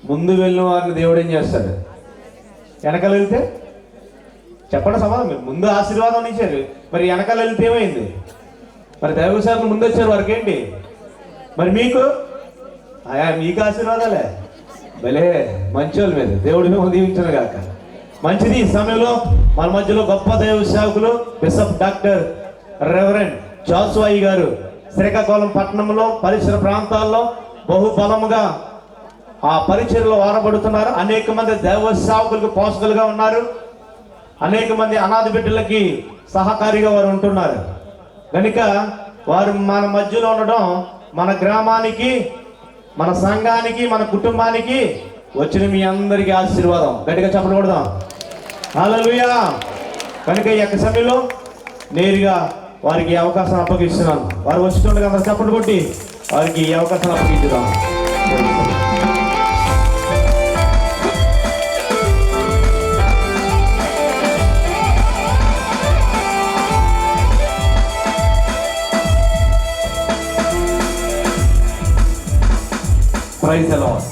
ముందు వెళ్ళిన వారిని దేవుడు ఏం చేస్తాడు? వెనకాల వెళ్తే చెప్పండి సమాధానం. మీరు ముందు ఆశీర్వాదం ఇచ్చారు, మరి వెనకాల వెళ్తే ఏమైంది? మరి దైవశాఖ ముందు వచ్చారు వారికి ఏంటి? మరి మీకు మీకు ఆశీర్వాదాలే. భలే మంచోళ్ళ మీద దేవుడి మేము దీవించను కాక. మంచిది. ఈ సమయంలో మన మధ్యలో గొప్ప దైవ సేవకులు బిషప్ డాక్టర్ రెవరెండ్ జాస్వాయి గారు శ్రీకాకుళం పట్టణంలో పరిసర ప్రాంతాల్లో బహుబలముగా ఆ పరిచర్యలో వాడబడుతున్నారు. అనేక మంది దైవ సేవకులకు పోషకులుగా ఉన్నారు. అనేక మంది అనాథ బిడ్డలకి సహకారిగా వారు ఉంటున్నారు. కనుక వారు మన మధ్యలో ఉండడం మన గ్రామానికి, మన సంఘానికి, మన కుటుంబానికి వచ్చిన మీ అందరికీ ఆశీర్వాదం. గట్టిగా చెప్పకూడదాం. హల్లెలూయా. కనుక ఈ యొక్క సమయంలో నేరుగా వారికి అవకాశం అప్పగిస్తున్నాను. వారు వచ్చినట్టుగా అందరూ చప్పట్లు కొట్టి వారికి ఈ అవకాశం అప్పగించుదాం. Praise the Lord.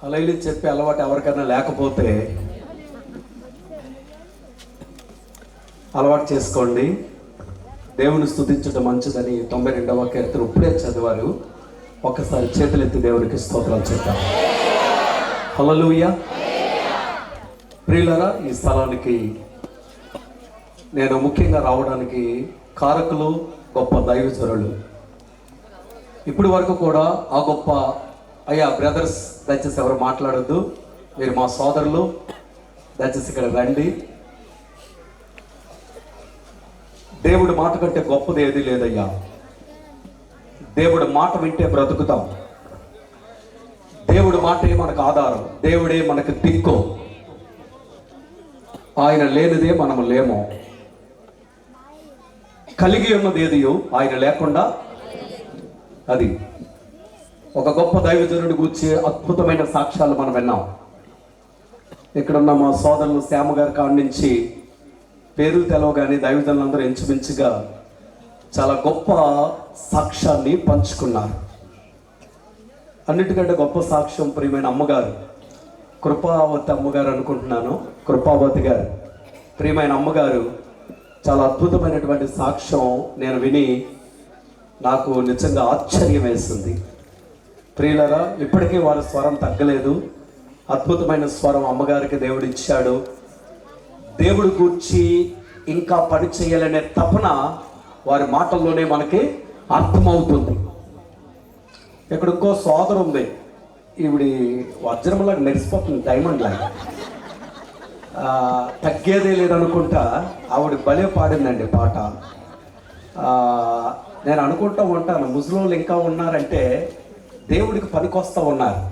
హల్లెలూయా చెప్పే అలవాటు ఎవరికైనా లేకపోతే అలవాటు చేసుకోండి. దేవుని స్తుతించడం మంచిదని 92వ కీర్తన ఇప్పుడే చదివారు. ఒక్కసారి చేతులెత్తి దేవునికి స్తోత్రాలు చెప్తాం. హల్లెలూయా. ప్రియులారా, ఈ స్థలానికి నేను ముఖ్యంగా రావడానికి కారకులు గొప్ప దైవజనులు. ఇప్పటి వరకు కూడా ఆ గొప్ప అయ్యా బ్రదర్స్ దయచేసి ఎవరు మాట్లాడొద్దు, మీరు మా సోదరులు, దయచేసి ఇక్కడ రండి. దేవుడి మాట కంటే గొప్పది ఏది లేదయ్యా. దేవుడి మాట వింటే బ్రతుకుతాం. దేవుడి మాటే మనకు ఆధారం, దేవుడే మనకు దిక్కు. ఆయన లేనిదే మనము లేము. కలిగి ఉన్నది ఏదియో ఆయన లేకుండా. అది ఒక గొప్ప దైవజనుడి గురించి అద్భుతమైన సాక్ష్యాలు మనం విన్నాం. ఇక్కడున్న మా సోదరులు శ్యామ గారి కాడి నుంచి పేర్లు తెలవగానే దైవజనులందరూ ఇంచుమించుగా చాలా గొప్ప సాక్ష్యాన్ని పంచుకున్నారు. అన్నిటికంటే గొప్ప సాక్ష్యం ప్రియమైన అమ్మగారు, కృపావతి అమ్మగారు అనుకుంటున్నాను. కృపావతి గారు, ప్రియమైన అమ్మగారు చాలా అద్భుతమైనటువంటి సాక్ష్యం నేను విని నాకు నిజంగా ఆశ్చర్యం వేసింది. ప్రియులరా, ఇప్పటికీ వారి స్వరం తగ్గలేదు. అద్భుతమైన స్వరం అమ్మగారికి దేవుడు ఇచ్చాడు. దేవుడి గూర్చి ఇంకా పని చేయాలనే తపన వారి మాటల్లోనే మనకి అర్థమవుతుంది. ఇక్కడ ఇంకో సోదరు ఉంది, ఈవిడి వజ్రంలాగా మెరిసిపోతుంది, డైమండ్ లాగా. తగ్గేదే లేదనుకుంటా ఆవిడ భలే పాడిందండి పాట. నేను అనుకుంటూ ఉంటాను, ముస్లింలు ఇంకా ఉన్నారంటే దేవుడికి పనికొస్తూ ఉన్నారు.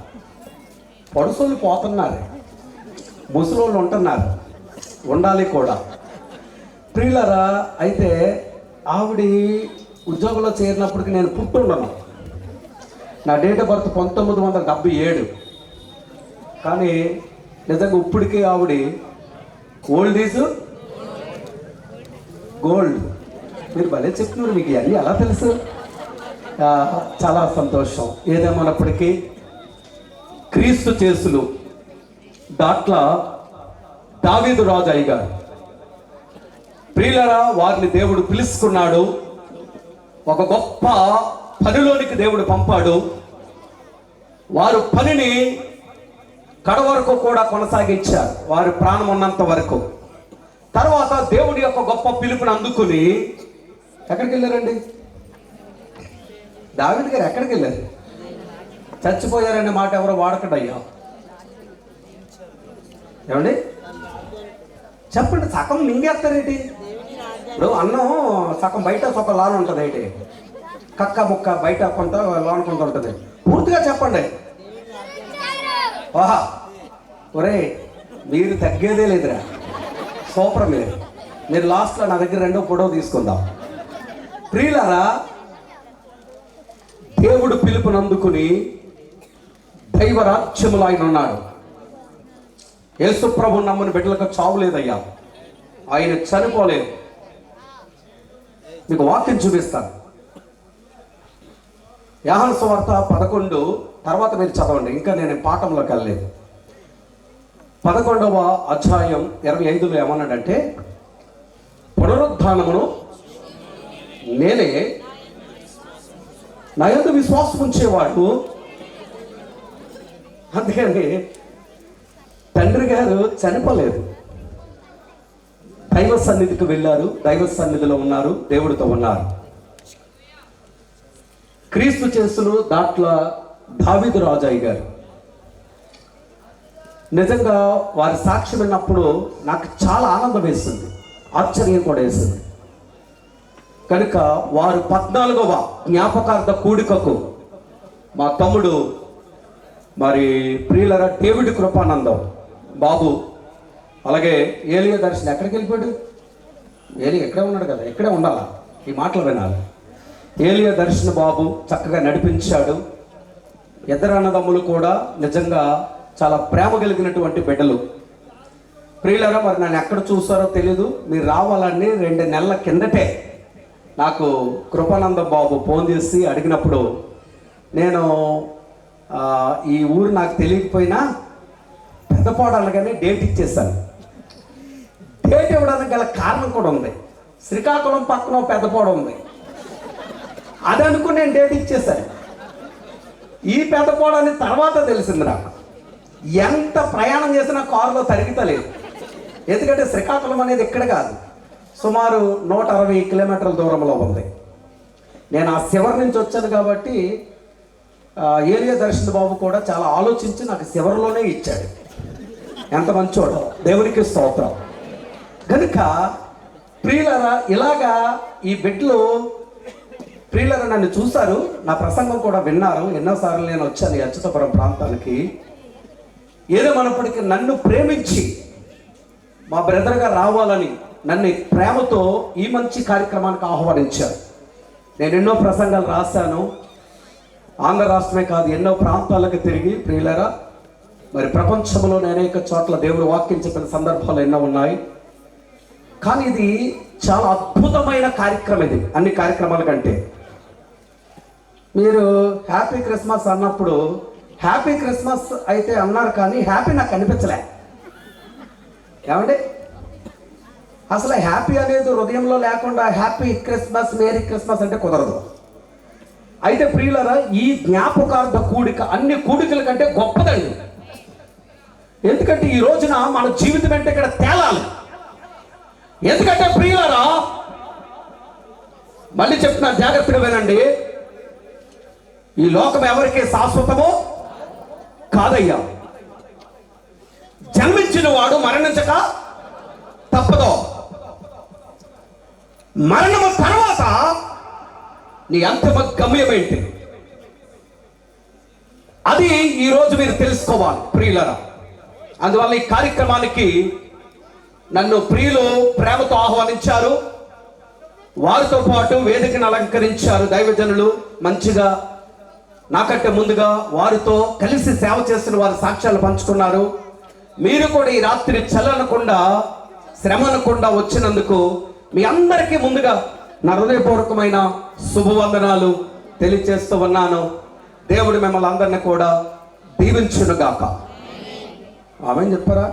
పడుసోళ్ళు పోతున్నారు, ముసలోళ్ళు ఉంటున్నారు, ఉండాలి కూడా. ప్రియులరా, అయితే ఆవిడ ఉద్యోగంలో చేరినప్పటికి నేను పుట్టుండను. నా డేట్ ఆఫ్ బర్త్ 1977. కానీ నిజంగా ఇప్పటికీ ఆవిడ ఓల్డ్ ఈజ్ గోల్డ్. మీరు భలే చెప్తున్నారు, మీకు అన్నీ ఎలా తెలుసు? చాలా సంతోషం. ఏదేమన్నప్పటికీ క్రీస్తు చేసులు దాట్ల దావీదు రాజు అయ్యగారు, ప్రియులరా, వారిని దేవుడు పిలుచుకున్నాడు. ఒక గొప్ప పనిలోనికి దేవుడు పంపాడు. వారు పనిని కడవరకు కూడా కొనసాగించారు, వారి ప్రాణం ఉన్నంత వరకు. తర్వాత దేవుడి యొక్క గొప్ప పిలుపుని అందుకుని ఎక్కడికి వెళ్ళారండి? దావీదు గారు ఎక్కడికి వెళ్ళారు? చచ్చిపోయారనే మాట ఎవరో వాడకండి అయ్యా. ఏమండి చెప్పండి, సగం మింగేస్తారేంటి? ఇప్పుడు అన్నం సగం బయట సగం లోన ఉంటుంది ఏంటి? కక్క ముక్క బయట కొంత లోన కొంత ఉంటుంది. పూర్తిగా చెప్పండి. వాహా, ఒరే మీరు తగ్గేదే లేదురా, సూపర్. మీరు లాస్ట్లో నా దగ్గర రెండో పొడవు తీసుకుందాం. ప్రియులారా, దేవుడు పిలుపునందుకుని దైవరాజ్యములో ఆయన ఉన్నాడు. యేసు ప్రభు నమ్మని బిడ్డలకు చావు లేదయ్యా, ఆయన చనిపోలేదు. మీకు వాక్యం చూపిస్తాను. యోహాను సువార్త 11 తర్వాత మీరు చదవండి, ఇంకా నేను పాఠంలోకి వెళ్ళలేదు. 11వ అధ్యాయం 25లో ఏమన్నాడంటే, పునరుద్ధానమును నేనే, నా యందు విశ్వాసం ఉంచేవాడు. అందుకని తండ్రి గారు చనిపోలేదు, దైవ సన్నిధికి వెళ్ళారు, దైవ సన్నిధిలో ఉన్నారు, దేవుడితో ఉన్నారు. క్రీస్తు చేసులు దాంట్లో దావీదు రాజయ్య గారు నిజంగా వారి సాక్ష్యం విన్నప్పుడు నాకు చాలా ఆనందం వేస్తుంది, ఆశ్చర్యం కూడా వేస్తుంది. కనుక వారు 14వ జ్ఞాపకార్థ కూడికకు మా తమ్ముడు మరి ప్రియులరా డేవిడ్ కృపానందం బాబు, అలాగే ఏలియా దర్శనం ఎక్కడికి వెళ్ళిపోయాడు? ఏలియా ఎక్కడే ఉన్నాడు కదా, ఎక్కడే ఉండాలా, ఈ మాటలు వినాలి. ఏలియా దర్శన బాబు చక్కగా నడిపించాడు. ఇద్దరు అన్నదమ్ములు కూడా నిజంగా చాలా ప్రేమ కలిగినటువంటి బిడ్డలు. ప్రియులరా మరి నన్ను ఎక్కడ చూస్తారో తెలీదు, మీరు రావాలని 2 నెలల కిందటే నాకు కృపానంద బాబు ఫోన్ చేసి అడిగినప్పుడు నేను ఈ ఊరు నాకు తెలియకపోయినా పెద్దపాడాలుగానే డేట్ ఇచ్చేసాను. డేట్ ఇవ్వడానికి గల కారణం కూడా ఉంది. శ్రీకాకుళం పక్కన పెద్దపాడ ఉంది, అది అనుకుని నేను డేట్ ఇచ్చేసాను. ఈ పెద్దపాడని తర్వాత తెలిసింది నాకు. ఎంత ప్రయాణం చేసినా కారులో తరిగితలేదు, ఎందుకంటే శ్రీకాకుళం అనేది ఇక్కడ కాదు, సుమారు 160 కిలోమీటర్ల దూరంలో ఉంది. నేను ఆ శివరి నుంచి వచ్చాను కాబట్టి ఏలియా దర్శన బాబు కూడా చాలా ఆలోచించి నాకు శివరిలోనే ఇచ్చాడు. ఎంత మంచోడు, దేవునికి స్తోత్రం. కనుక ప్రియులరా ఇలాగా ఈ బిడ్డలు ప్రియులరా నన్ను చూశారు, నా ప్రసంగం కూడా విన్నారు. ఎన్నోసార్లు నేను వచ్చాను ఈ అచ్యుతపురం ప్రాంతానికి. ఏదేమన్నప్పటికీ నన్ను ప్రేమించి మా బ్రదర్గా రావాలని నన్ను ప్రేమతో ఈ మంచి కార్యక్రమానికి ఆహ్వానించారు. నేను ఎన్నో ప్రసంగాలు రాశాను, ఆంధ్ర రాష్ట్రమే కాదు ఎన్నో ప్రాంతాలకు తిరిగి ప్రియులరా మరి ప్రపంచంలోని అనేక చోట్ల దేవుడు వాక్యం చెప్పిన సందర్భాలు ఎన్నో ఉన్నాయి. కానీ ఇది చాలా అద్భుతమైన కార్యక్రమం. ఇది అన్ని కార్యక్రమాల కంటే మీరు హ్యాపీ క్రిస్మస్ అన్నప్పుడు హ్యాపీ క్రిస్మస్ అయితే అన్నారు, కానీ హ్యాపీ నాకు అనిపించలే. ఏమండి, అసలు హ్యాపీ అనేది హృదయంలో లేకుండా హ్యాపీ క్రిస్మస్ మేరీ క్రిస్మస్ అంటే కుదరదు. అయితే ప్రియులరా ఈ జ్ఞాపకార్థ కూడిక అన్ని కూడికల కంటే గొప్పదండి. ఎందుకంటే ఈ రోజున మన జీవితం అంటే ఇక్కడ తేలాలి. ఎందుకంటే ప్రియులరా మళ్ళీ చెప్తున్నా, జాగ్రత్తగా వినండి, ఈ లోకం ఎవరికి శాశ్వతమో కాదయ్యా. జన్మించిన వాడు మరణించక తప్పదో. మరణము తర్వాత నీ అంతిమ గమ్యం ఏంటి, అది ఈరోజు మీరు తెలుసుకోవాలి ప్రియులరా. అందువల్ల ఈ కార్యక్రమానికి నన్ను ప్రియులు ప్రేమతో ఆహ్వానించారు. వారితో పాటు వేదికను అలంకరించారు దైవజనులు. మంచిగా నాకంటే ముందుగా వారితో కలిసి సేవ చేస్తున్న వారి సాక్ష్యాలు పంచుకున్నారు. మీరు కూడా ఈ రాత్రి చల్లనకుండా శ్రమ అనకుండా వచ్చినందుకు మీ అందరికీ ముందుగా నా హృదయపూర్వకమైన శుభవందనాలు తెలియజేస్తూ ఉన్నాను. దేవుడు మిమ్మల్ని అందరినీ కూడా దీవించునుగాక. ఆమెన్ చెప్పారా?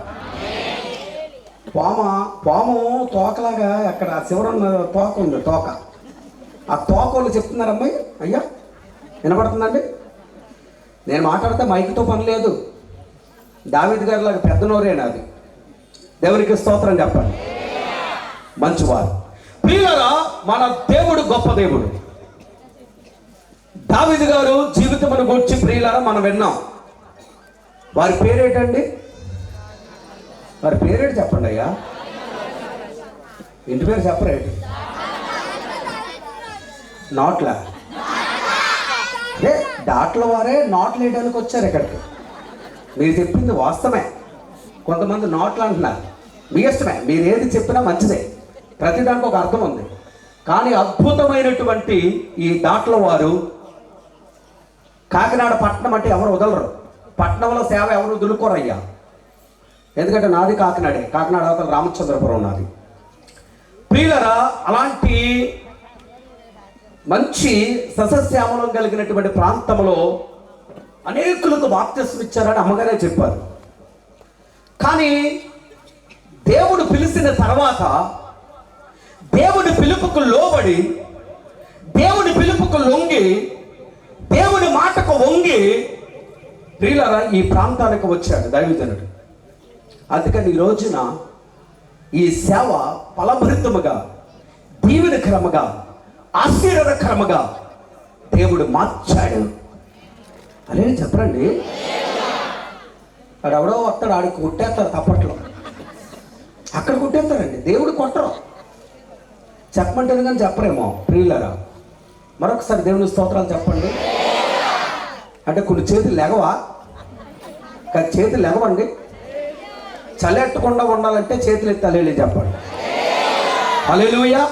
పాము తోకలాగా అక్కడ శివరున్న తోక ఉంది, తోక. ఆ తోకలు చెప్తున్నారు అమ్మాయి. అయ్యా వినపడుతుందండి? నేను మాట్లాడితే మైక్తో పని లేదు. దావీదు గారి లాగా పెద్ద నోరేనా అది. దేవునికి స్తోత్రం చెప్పండి. మంచివారు ప్రియులరా, మన దేవుడు గొప్ప దేవుడు. దావీదు గారు జీవితమును గూర్చి ప్రియులరా మనం విన్నాం. వారి పేరేటండి? వారి పేరేంటి చెప్పండి అయ్యా. ఇంటి పేరు చెప్పరేంటి? నాట్లా? అదే డాట్ల వారే నాట్లు వేయడానికి వచ్చారు ఇక్కడికి. మీరు చెప్పింది వాస్తవమే. కొంతమంది నాట్లు అంటున్నారు, మీ ఇష్టమే, మీరు ఏది చెప్పినా మంచిదే, ప్రతి దానికి ఒక అర్థం ఉంది. కానీ అద్భుతమైనటువంటి ఈ దాట్ల వారు కాకినాడ పట్టణం అంటే ఎవరు వదలరు. పట్టణంలో సేవ ఎవరు వదులుకోరయ్యా. ఎందుకంటే నాది కాకినాడే, కాకినాడ అవతల రామచంద్రపురం నాది. ప్రియులరా, అలాంటి మంచి సస్యశ్యామలం కలిగినటువంటి ప్రాంతంలో అనేకులకు బాప్తిస్మం ఇచ్చారని అమ్మగారే చెప్పారు. కానీ దేవుడు పిలిచిన తర్వాత దేవుడి పిలుపుకు లోబడి, దేవుడి పిలుపుకు లొంగి, దేవుడి మాటకు వంగి ప్రియులారా ఈ ప్రాంతానికి వచ్చాడు దైవజనుడు. అందుకని ఈ రోజున ఈ సేవ ఫలభరితముగా, దీవెనకరముగా, ఆశీర్వాదకరముగా దేవుడు మార్చాడు. అదే చెప్పరండి. ఆడెవడో వస్తాడు, ఆడికి కొట్టేస్తారు తప్పట్లో. అక్కడ కొట్టేస్తారండి, దేవుడు కొట్టరు. చెప్పమంటారు కానీ చెప్పరేమో. ప్రియులారా మరొకసారి దేవుని స్తోత్రాలు చెప్పండి. అంటే కొన్ని చేతులు లెగవా? కానీ చేతులు లెగవండి. చలెట్టకుండా ఉండాలంటే చేతులు ఎత్తి హల్లెలూయా చెప్పండి. హల్లెలూయా,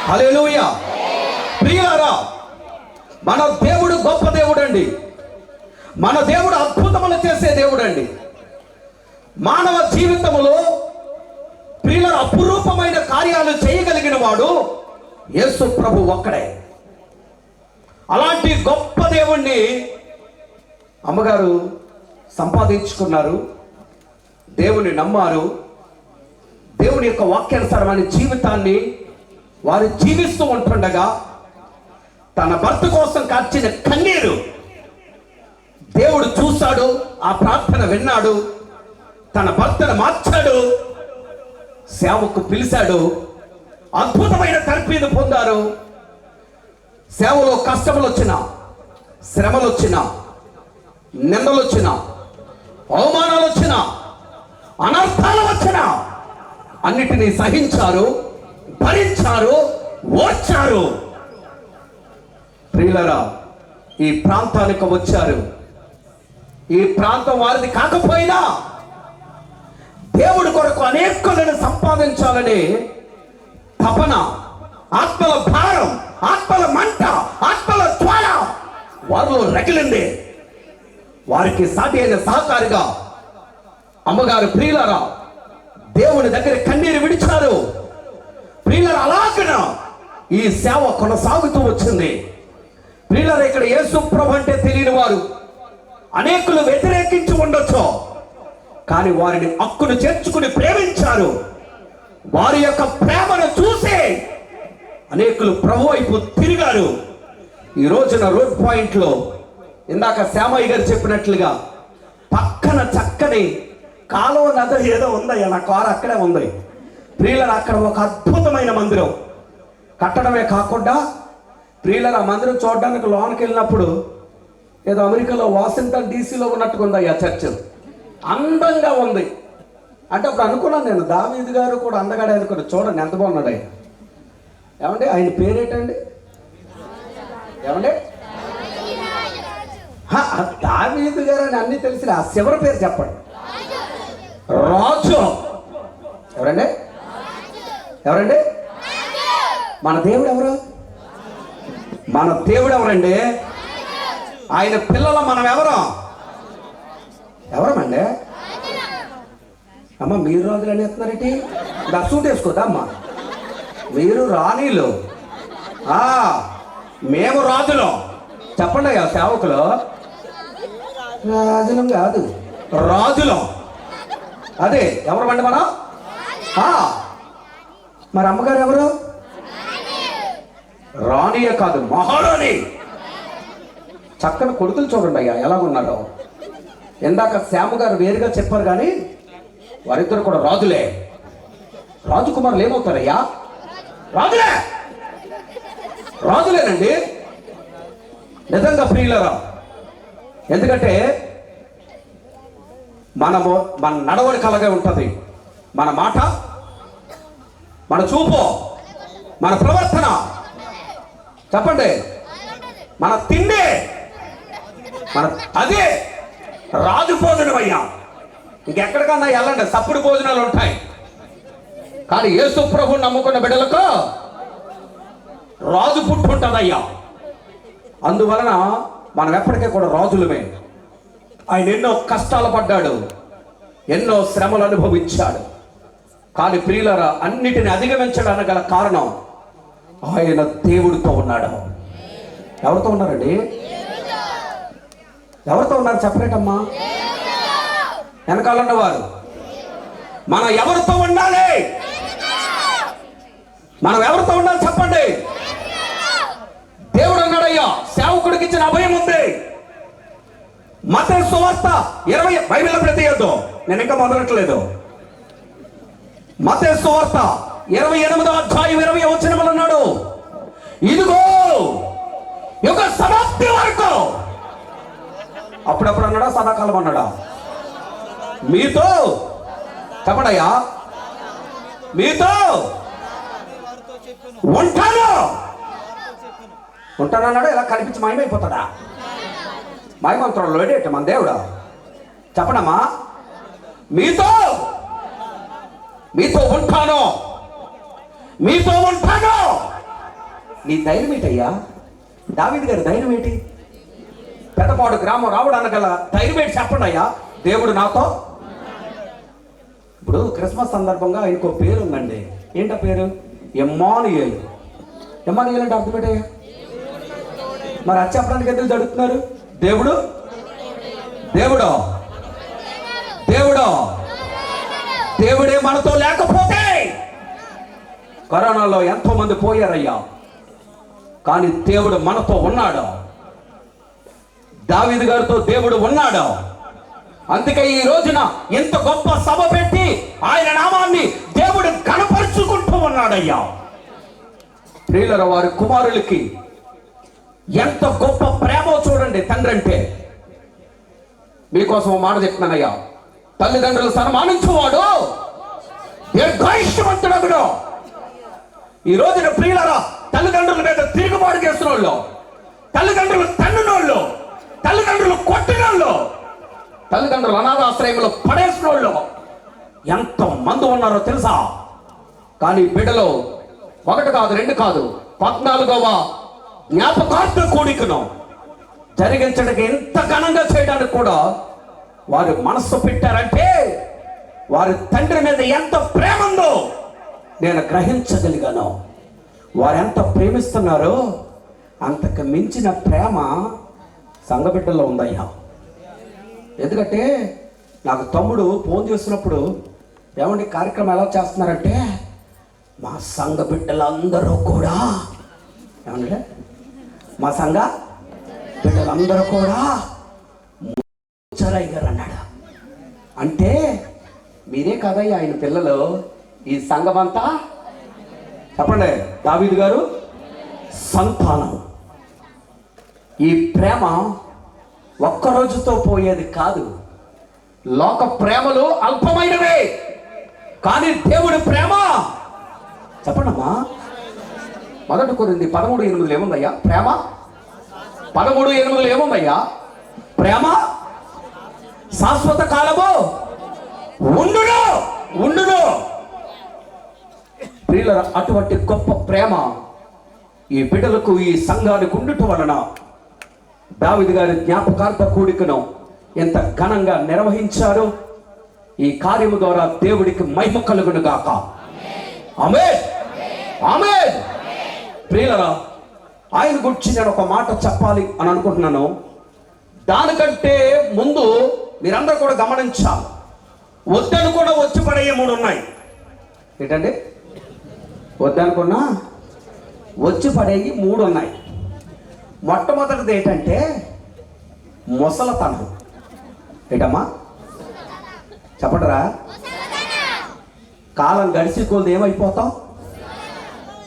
హల్లెలూయా. ప్రియులారా మన దేవుడు గొప్ప దేవుడు అండి. మన దేవుడు అద్భుతములు చేసే దేవుడు అండి. మానవ జీవితంలో ప్రియుల అపురూపమైన కార్యాలు చేయగలిగిన వాడు యేసు ప్రభు ఒక్కడే. అలాంటి గొప్ప దేవుణ్ణి అమ్మగారు సంపాదించుకున్నారు, దేవుని నమ్మారు. దేవుని యొక్క వాక్యానుసారమైన జీవితాన్ని వారు జీవిస్తూ ఉంటుండగా తన భర్త కోసం కార్చిన కన్నీరు దేవుడు చూశాడు, ఆ ప్రార్థన విన్నాడు, తన భర్తను మార్చాడు, సేవకు పిలిచాడు. అద్భుతమైన తర్ఫీదు పొందారు. సేవలో కష్టములు వచ్చినా, శ్రమలు వచ్చినా, నిందలు వచ్చినా, అవమానాలు వచ్చినా, అనర్థాలు వచ్చినా అన్నిటినీ సహించారు, భరించారు, ఓర్చారు. ప్రియులారా ఈ ప్రాంతానికి వచ్చారు. ఈ ప్రాంతం వారిది కాకపోయినా దేవుడి కొరకు అనేకులను సంపాదించాలని తపన, ఆత్మల భారం, ఆత్మల మంట, ఆత్మల జ్వాల వారిలో రగిలింది. వారికి సాటి అయిన సహకారిగా అమ్మగారు ప్రియులారా దేవుని దగ్గర కన్నీరు విడిచారు. ప్రియులారా అలాగన ఈ సేవ కొనసాగుతూ వచ్చింది. ప్రియులారా ఇక్కడ యేసు ప్రభు అంటే తెలియని వారు అనేకులు వ్యతిరేకించి ఉండొచ్చు, కానీ వారిని హక్కును చేర్చుకుని ప్రేమించారు. వారి యొక్క ప్రేమను చూసి అనేకులు ప్రభు వైపు తిరిగారు. ఈ రోజున రోడ్ పాయింట్ లో ఇందాక శ్యామయ్య గారు చెప్పినట్లుగా పక్కన చక్కని కాలువ నది ఏదో ఉందయ్యా, నా కారు అక్కడే ఉంది. ప్రియులరా అక్కడ ఒక అద్భుతమైన మందిరం కట్టడమే కాకుండా ప్రియులరా మందిరం చూడడానికి లోనికి వెళ్ళినప్పుడు ఏదో అమెరికాలో వాషింగ్టన్ డీసీలో ఉన్నట్టుగా ఉంది ఆ చర్చ్. అందంగా ఉంది. అంటే అప్పుడు అనుకున్నాను నేను, దావీదు గారు కూడా అందగాడే అనుకున్నాను. చూడండి ఎంత బాగున్నాడు ఆయన. ఏమండి ఆయన పేరేటండి? ఏమండి దావీదు గారు అని అన్ని తెలిసి ఆ చివరి పేరు చెప్పండి. రాజు. ఎవరండి? ఎవరండి? మన దేవుడు ఎవరు? మన దేవుడు ఎవరండి? ఆయన పిల్లల మనం ఎవరు? ఎవరమండి? అమ్మ మీరు రాజులు అని చెప్తున్నారేంటి? సూట్ వేసుకోదా అమ్మ? మీరు రాణీలు, మేము రాజులు. చెప్పండి అయ్యా సేవకులు. రాజులం కాదు, రాజులం. అదే ఎవరమండి మనం? మరి అమ్మగారు ఎవరు? రాణియే కాదు, మహారాణి. చక్కని కొడుకులు చూడండి అయ్యా ఎలాగున్నారో. ఇందాక శ్యామ గారు వేరుగా చెప్పారు, కానీ వారిద్దరు కూడా రాజులే. రాజకుమారులు ఏమవుతారయ్యా? రాజులే, రాజులేనండి నిజంగా ప్రియులరా. ఎందుకంటే మనము మన నడవడిక అలాగే ఉంటుంది. మన మాట, మన చూపు, మన ప్రవర్తన, చెప్పండి మన తిండి, మన అదే రాజు భోజనం అయ్యా. ఇంకెక్కడికన్నా వెళ్ళండి, సప్పుడు భోజనాలు ఉంటాయి. కానీ యేసు ప్రభువుని నమ్ముకున్న బిడ్డలకు రాజు పుట్టుంటుందయ్యా. అందువలన మనం ఎప్పటికీ కూడా రాజులమే. ఆయన ఎన్నో కష్టాలు పడ్డాడు, ఎన్నో శ్రమలు అనుభవించాడు. కానీ ప్రియులారా అన్నిటిని అధిగమించడానికి గల కారణం ఆయన దేవుడితో ఉన్నాడు. ఎవరితో ఉన్నారండి? ఎవరితో ఉన్నారు చెప్పలేటమ్మా? వెనకాల ఉన్నవారు. మనం ఎవరితో ఉండాలి? మనం ఎవరితో ఉండాలి చెప్పండి. దేవుడు అన్నాడయ్యా, సేవకుడికి ఇచ్చిన అభయం ఉంది. మత్తయి సువార్త 20 బైబిల్లో ప్రతియద్దు, నేను ఇంకా మొదలట్లేదు. మత్తయి సువార్త 28వ అధ్యాయం 20వ వచనములో అన్నాడు, ఇదిగో యుగ సమాప్తి వరకు. అప్పుడప్పుడు అన్నాడా, సదాకాలం అన్నాడా? మీతో చెప్పడయ్యా, మీతో ఉంటానన్నాడు. ఇలా కనిపించి మాయమైపోతాడా? మాయమంత్రంలో ఏంటి మన దేవుడా? చెప్పడమ్మా, మీతో ఉంటాను, మీతో ఉంటాను. నీ ధైర్యం ఏంటయ్యా? దావీదు గారి ధైర్యం ఏంటి? పెద్దపాడు గ్రామం రావడానికి గల ధైర్యం ఏంటి చెప్పండి అయ్యా. దేవుడు నాతో. ఇప్పుడు క్రిస్మస్ సందర్భంగా ఇంకో పేరు ఉందండి. ఏంటో పేరు? ఎమ్మానుయేలు. ఎమ్మానుయేలు అంటే అర్థం ఏంటయ్యా? మరి అది చెప్పడానికి ఎందుకు జరుగుతున్నారు? దేవుడు దేవుడు దేవుడు దేవుడే మనతో లేకపోతే కరోనాలో ఎంతో మంది పోయారయ్యా, కానీ దేవుడు మనతో ఉన్నాడు. దావీదు గారితో దేవుడు ఉన్నాడు. అందుకే ఈ రోజున ఎంత గొప్ప సభ పెట్టి ఆయన నామాన్ని దేవుడు గణపరుచుకుంటూ ఉన్నాడయ్యా. ప్రియులైన వారి కుమారులకి ఎంత గొప్ప ప్రేమ చూడండి. తండ్రి అంటే మీకోసం మాట చెప్తున్నానయ్యా, తల్లిదండ్రులు సన్మానించువాడు దీర్ఘాయుష్యవంతుడు. ఈ రోజున ప్రియులరా, తల్లిదండ్రుల మీద తిరుగుబాటు చేసిన వాళ్ళు, తల్లిదండ్రులు తన్నునోళ్ళు, తల్లిదండ్రులు కొట్టినోళ్ళు, తల్లిదండ్రులు అనాథాశ్రయంలో పడేసిన వాళ్ళు ఎంత మంది ఉన్నారో తెలుసా? కానీ బిడ్డలో 1 కాదు 2 కాదు 14వ జ్ఞాపకార్థ కూడికను జరిగించడానికి ఎంత ఘనంగా చేయడానికి కూడా వారు మనస్సు పెట్టారంటే వారి తండ్రి మీద ఎంత ప్రేమ ఉందో నేను గ్రహించగలిగాను. వారు ఎంత ప్రేమిస్తున్నారో అంతకు మించిన ప్రేమ సంఘబిడ్డల్లో ఉందయ్యా. ఎందుకంటే నాకు తమ్ముడు ఫోన్ చేస్తున్నప్పుడు, ఏమండి కార్యక్రమం ఎలా చేస్తున్నారంటే, మా సంఘ బిడ్డలందరూ కూడా, ఏమంటే మా సంఘ బిడ్డలందరూ కూడా ముచ్చరయ్య గారు అన్నాడు. అంటే మీరే కదయ్యా ఆయన పిల్లలు, ఈ సంఘం అంతా చెప్పండి దావీదు గారు సంతానం. ఈ ప్రేమ ఒక్కరోజుతో పోయేది కాదు. లోక ప్రేమలు అల్పమైనవే, కానీ దేవుడి ప్రేమ చెప్పండమ్మా. 1 కొరింథీ 13:8 ఏముందయ్యా? ప్రేమ 13:8 ఏముందయ్యా? ప్రేమ శాశ్వత కాలము ఉండును ఉండును. ప్రియుల అటువంటి గొప్ప ప్రేమ ఈ బిడ్డలకు, ఈ సంఘానికి ఉండటం వలన దావీదు గారి జ్ఞాపకార్థ కూడికను ఎంత ఘనంగా నిర్వహించారు. ఈ కార్యము ద్వారా దేవుడికి మహిమ కలుగును గాక. ఆమేన్ ఆమేన్. ప్రియులరా, ఆయన గురించి నేను ఒక మాట చెప్పాలి అని అనుకుంటున్నాను. దానికంటే ముందు మీరందరూ కూడా గమనించాలి. వద్దనుకున్న వచ్చి పడేయ 3 ఉన్నాయి. ఏంటండి? వద్దనుకున్నా వచ్చి పడేవి 3 ఉన్నాయి. మొట్టమొదటిది ఏంటంటే ముసలతనం. ఏంటమ్మా చెప్పడరా? కాలం గడిచి కొద్ది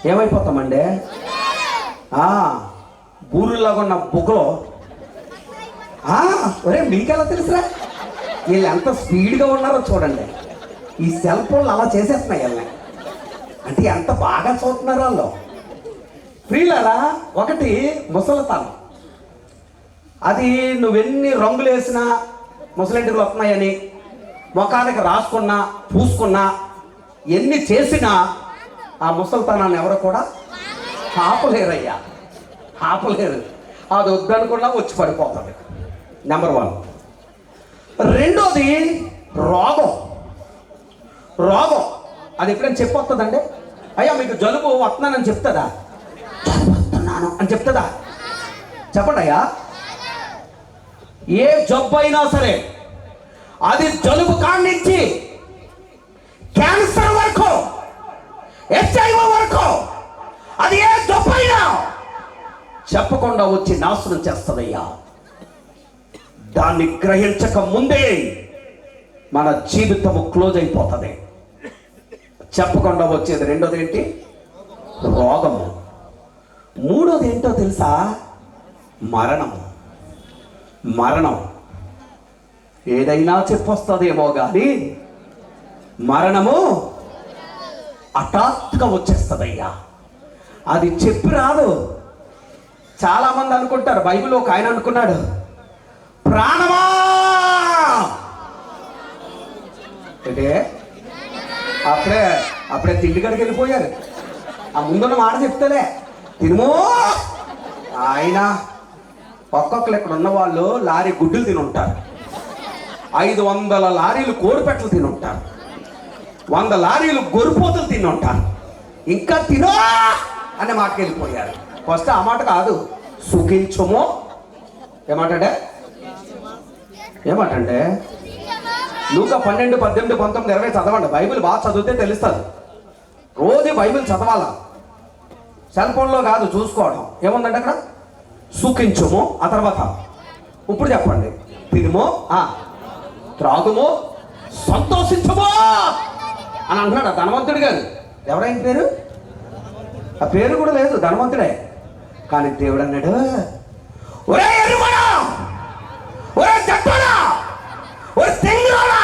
ఏమైపోతామండి? బూరులాగా ఉన్న బుగ్గలో ఒరే మీకెలా తెలుసురా? వీళ్ళు ఎంత స్పీడ్గా ఉన్నారో చూడండి. ఈ సెల్ ఫోన్లు అలా చేసేస్తున్నాయి వీళ్ళని. అంటే ఎంత బాగా చూస్తున్నారు వాళ్ళు. ప్రియులారా, ఒకటి ముసలితనం. అది నువ్వెన్ని రంగులు వేసినా, ముసలింటికి వస్తున్నాయని ముఖానికి రాసుకున్నా పూసుకున్నా ఎన్ని చేసినా ఆ ముసలితనాన్ని ఎవరు కూడా ఆపలేరయ్యా, ఆపలేరు. అది వద్దనుకున్నా వచ్చి పడిపోతుంది. నెంబర్ 1. రెండోది రోగం. రోగం అది ఎప్పుడైనా చెప్పొస్తుందండి? అయ్యా మీకు జలుబు వస్తున్నానని చెప్తుందా? జలుబు వస్తున్నాను అని చెప్తుందా? చెప్పండి అయ్యా. ఏ జబ్బు అయినా సరే, అది జలుబు కానించి క్యాన్సర్ వరకు, HIV వరకు, అది ఏ జబ్బు అయినా చెప్పకుండా వచ్చి నాశనం చేస్తుందయ్యా. దాన్ని గ్రహించక ముందే మన జీవితము క్లోజ్ అయిపోతుంది. చెప్పకుండా వచ్చేది రెండోది ఏంటి? రోగము. మూడోది ఏంటో తెలుసా? మరణము. మరణం ఏదైనా చెప్పొస్తుందేమో కానీ మరణము హఠాత్తుగా వచ్చేస్తుందయ్యా. అది చెప్పి రాదు. చాలామంది అనుకుంటారు, బైబిల్లో ఒక ఆయన అనుకున్నాడు, ప్రాణమా అంటే అప్పుడే తిండిగడికి వెళ్ళిపోయారు. ఆ ముందున్న మాట చెప్తలే తినుమో. ఆయన ఒక్కొక్కరు ఇక్కడ ఉన్న వాళ్ళు లారీ గుడ్డులు తిని ఉంటారు, 500 లారీలు కోడిపెట్టలు తిని ఉంటారు, 100 లారీలు గొర్రెపోతులు తిని ఉంటారు. ఇంకా తినో అనే మాటకి వెళ్ళిపోయారు. ఫస్ట్ ఆ మాట కాదు, సుఖించుమో. ఏమాటంటే లూకా 12, 18, 19, 20 చదవండి. బైబిల్ బాగా చదివితే తెలుస్తుంది. రోజు బైబిల్ చదవాలా, సెల్ ఫోన్లో కాదు చూసుకోవడం. ఏముందంటే అక్కడ సుఖించుము, ఆ తర్వాత ఇప్పుడు చెప్పండి, తినుమో, త్రాగుమో, సంతోషించుమో అని అంటున్నాడు ధనవంతుడి గారు. ఎవరైన పేరు? ఆ పేరు కూడా లేదు, ధనవంతుడే. కానీ దేవుడు అన్నాడు, ఒరే ఎరుమనా, ఒరే జట్టునా, ఒరే తెంగురానా,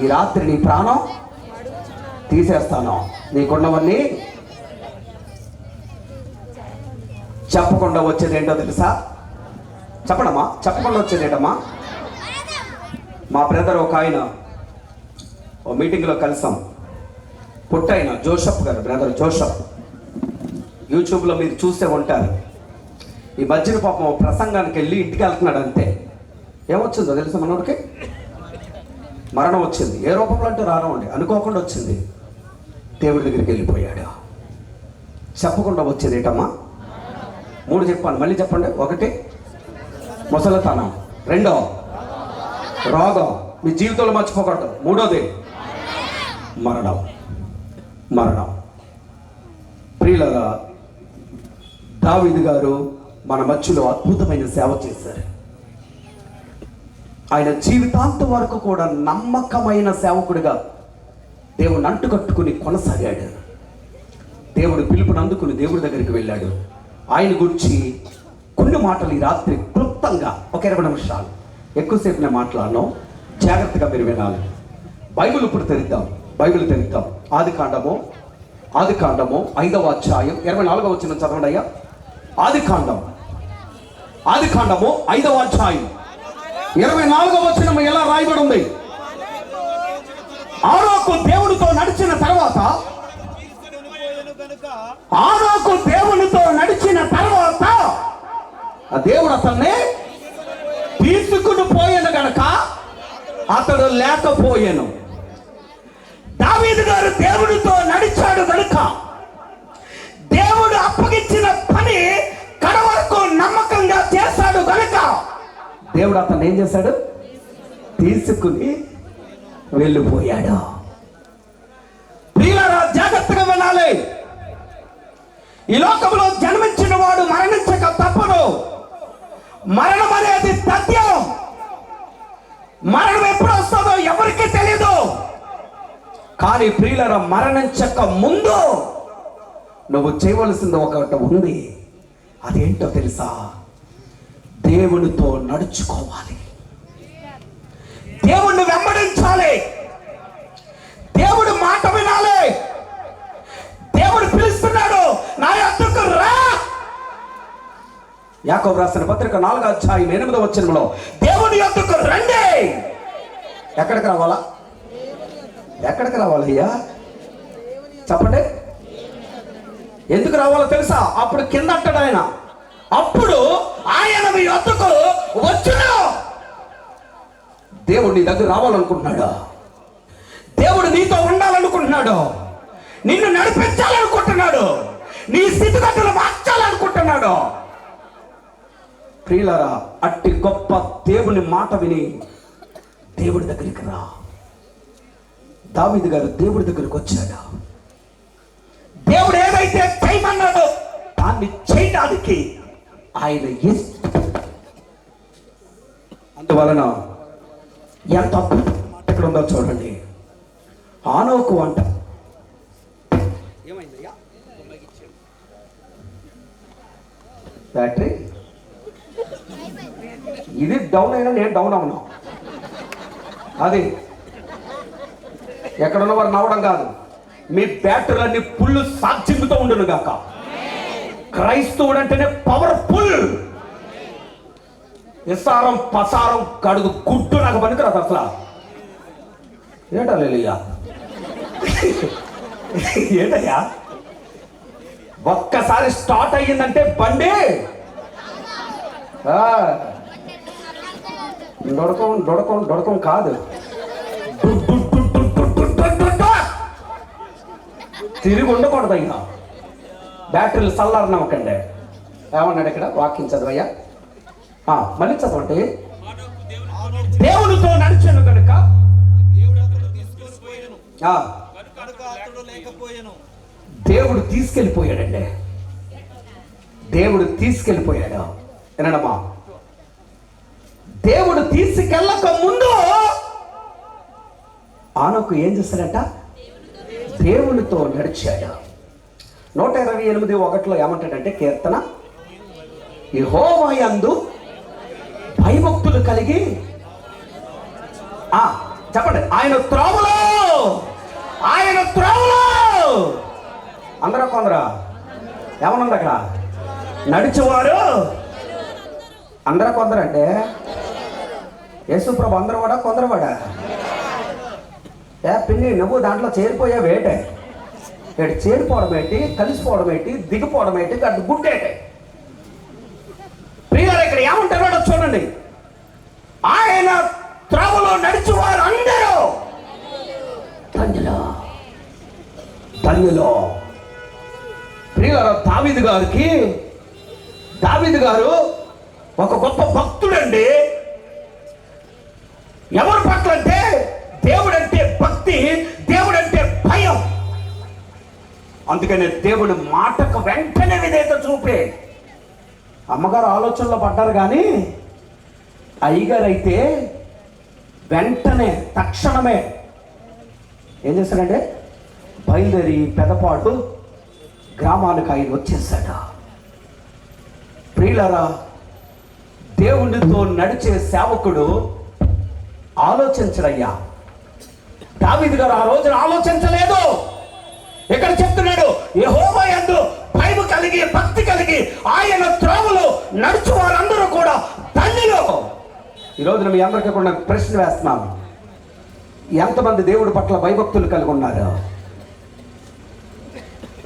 ఈ రాత్రి నీ ప్రాణం తీసేస్తాను. నీకున్నవన్నీ చెప్పకుండా వచ్చేది ఏంటో తెలుసా? చెప్పడమ్మా, చెప్పకుండా వచ్చేది ఏంటమ్మా? మా బ్రదర్ ఒక ఆయన ఓ మీటింగ్లో కలిసాం. పుట్టైన జోసఫ్ గారు, బ్రదర్ జోసఫ్. యూట్యూబ్లో మీరు చూసే ఉంటారు. ఈ మధ్యన పాపం ప్రసంగానికి వెళ్ళి ఇంటికి వెళ్తున్నాడు. అంతే. ఏమొచ్చిందో తెలుసా మనోడికి? మరణం వచ్చింది. ఏ రూపంలో అంటే రానండి, అనుకోకుండా వచ్చింది. దేవుడి దగ్గరికి వెళ్ళిపోయాడు. చెప్పకుండా వచ్చేది ఏంటమ్మా? 3 చెప్పాను, మళ్ళీ చెప్పండి. 1 ముసలితనం, 2 రోగం, మీ జీవితంలో మర్చిపోకూడదు. 3వది మరణం. మరణం. ప్రియులారా, దావీదు గారు మన మధ్యలో అద్భుతమైన సేవ చేశారు. ఆయన జీవితాంతం వరకు కూడా నమ్మకమైన సేవకుడిగా దేవుని అంటుకట్టుకుని కొనసాగాడు. దేవుడు పిలుపుని అందుకుని దేవుడి దగ్గరికి వెళ్ళాడు. ఆయన గురించి కొన్ని మాటలు ఈ రాత్రి క్లుప్తంగా ఒక 20 నిమిషాలు, ఎక్కువసేపు నేను మాట్లాడను, జాగ్రత్తగా మీరు వినాలి. బైబిల్ ఇప్పుడు తెరిద్దాం. బైబిల్ తెరిద్దాం. ఆదికాండము 5వ అధ్యాయం 24వ వచనం చదవండి అయ్యా. ఆదికాండము 5వ అధ్యాయం 24వ వచనం ఎలా రాయబడి ఉంది? ఆరోకు దేవుడితో నడిచిన తర్వాత, ఆ దేవుడు అతన్ని తీసుకుని పోయాను గనక అతడు లేకపోయాను. దావీదు గారు దేవుడితో నడిచాడు గనుక దేవుడు అప్పగించిన పని కడవరకు నమ్మకంగా చేశాడు గనుక దేవుడు అతన్ని ఏం చేశాడు? తీసుకుని వెళ్ళిపోయాడు. ప్రియులారా, జాగ్రత్తగా వినాలి. ఈ లోకంలో జన్మించిన వాడు మరణించక తప్పదు. మరణం అనేది సత్యం. మరణం ఎప్పుడు వస్తుందో ఎవరికి తెలియదు. కానీ ప్రియులారా, మరణించక ముందు నువ్వు చేయవలసింది ఒకటి ఉంది. అదేంటో తెలుసా? దేవునితో నడుచుకోవాలి, దేవుణ్ణి వెంబడించాలి, దేవుడి మాట వినాలి. దేవుడు పిలుస్తున్నాడు, నా యొద్దకు రా. యాకోబు రాసిన పత్రిక 4వ అధ్యాయం 8వ వచనంలో దేవుని యొద్దకు రండి. ఎక్కడికి రావాలా? ఎక్కడికి రావాలయ్యా? చెప్పండి. ఎందుకు రావాలో తెలుసా? అప్పుడు కింద అంటాడు ఆయన, అప్పుడు ఆయన మీ యొద్దకు వచ్చును. దేవుడు నీ దగ్గర రావాలనుకుంటున్నాడు. దేవుడు నీతో ఉండాలనుకుంటున్నాడు. నిన్ను నడిపించాలనుకుంటున్నాడు. నీ స్థితిగతులు మార్చాలనుకుంటున్నాడు. ప్రియులారా, అట్టి గొప్ప దేవుని మాట విని దేవుడి దగ్గరికి రా. దావీదు గారు దేవుడి దగ్గరికి వచ్చాడు. దేవుడు ఏదైతే చేయమన్నాడో దాన్ని చేయడానికి ఆయన అందువలన ఎంత అద్భుతం మాట ఇక్కడ ఉందో చూడండి. ఆనోకు అంట, ఏమైందయ్యా బ్యాటరీ ఇది డౌన్ అయినా నేను డౌన్ అవునా? అది ఎక్కడున్న వారు నవ్వడం కాదు, మీ బ్యాటరీలన్నీ పుల్లు సాక్షింపుతో ఉండును గాక. క్రైస్తవుడు అంటేనే పవర్ఫుల్. నిస్సారం పసారం కడుగు గుడ్డు నాకు పనికిరాదు అసలు. ఏంటా లేయ్యా, ఏంటయ్యా, ఒక్కసారి స్టార్ట్ అయ్యిందంటే బండి డొడకం కాదు, తిరిగి ఉండకూడదు. అయ్యా బ్యాటరీలు చల్లారనవ్వకండి. ఏమన్నాడు ఇక్కడ వాక్యం చదవయ్యా, మళ్ళీ చదవండి. దేవునితో నడిచాను కనుక దేవుడు తీసుకెళ్ళిపోయాడండి. దేవుడు తీసుకెళ్ళిపోయాడు. వినడమా, దేవుడు తీసుకెళ్ళక ముందు ఆనోకు ఏం చేస్తాడట? దేవునితో నడిచాడు. 128:1 ఏమంటాడంటే కీర్తన, యెహోవా యందు భయభక్తులు కలిగి చెప్పండి, ఆయన త్రోవలో అందరూ కొందరా ఏమనుంది అక్కడ? నడిచేవారు అందరూ కొందరంటే యేసుప్రభు అందరూ కూడా కొందరవాడా? పిన్ని నువ్వు దాంట్లో చేరిపోయావు ఏంటే? ఇక్కడ చేరిపోవడం ఏంటి, కలిసిపోవడం ఏంటి, దిగిపోవడం ఏంటి, గడ్డ గుడ్డేటే? ప్రియులారా, ఇక్కడ ఏమంటారో చూడండి. ఆయన త్రోవలో నడిచేవారు అందరూ ధన్యులు. ప్రియులారా, దావీదు గారు ఒక గొప్ప భక్తుడండి. ఎవరి పట్ల అంటే దేవుడంటే భక్తి, దేవుడంటే భయం. అందుకనే దేవుడి మాటకు వెంటనే విధేయత చూపే. అమ్మగారు ఆలోచనలో పడ్డారు, కానీ అయ్యగారు అయితే వెంటనే తక్షణమే ఏం చేశాడంటే బయలుదేరి పెదపాటు గ్రామానికి ఆయన వచ్చేసాడు. ప్రియులారా, దేవునితో నడిచే సేవకుడు ఆలోచించడయ్యా. దావీదు గారు ఆ రోజున ఆలోచించలేదు. ఇక్కడ చెప్తున్నాడు, యెహోవా యందు భయం కలిగి భక్తి కలిగి ఆయన త్రోవలో నడుచు వారందరూ కూడా ధన్యులు. ఈ రోజున మీ అందరికీ కూడా ప్రశ్న వేస్తున్నాను, ఎంతమంది దేవుడి పట్ల భయభక్తులు కలిగి ఉన్నారు?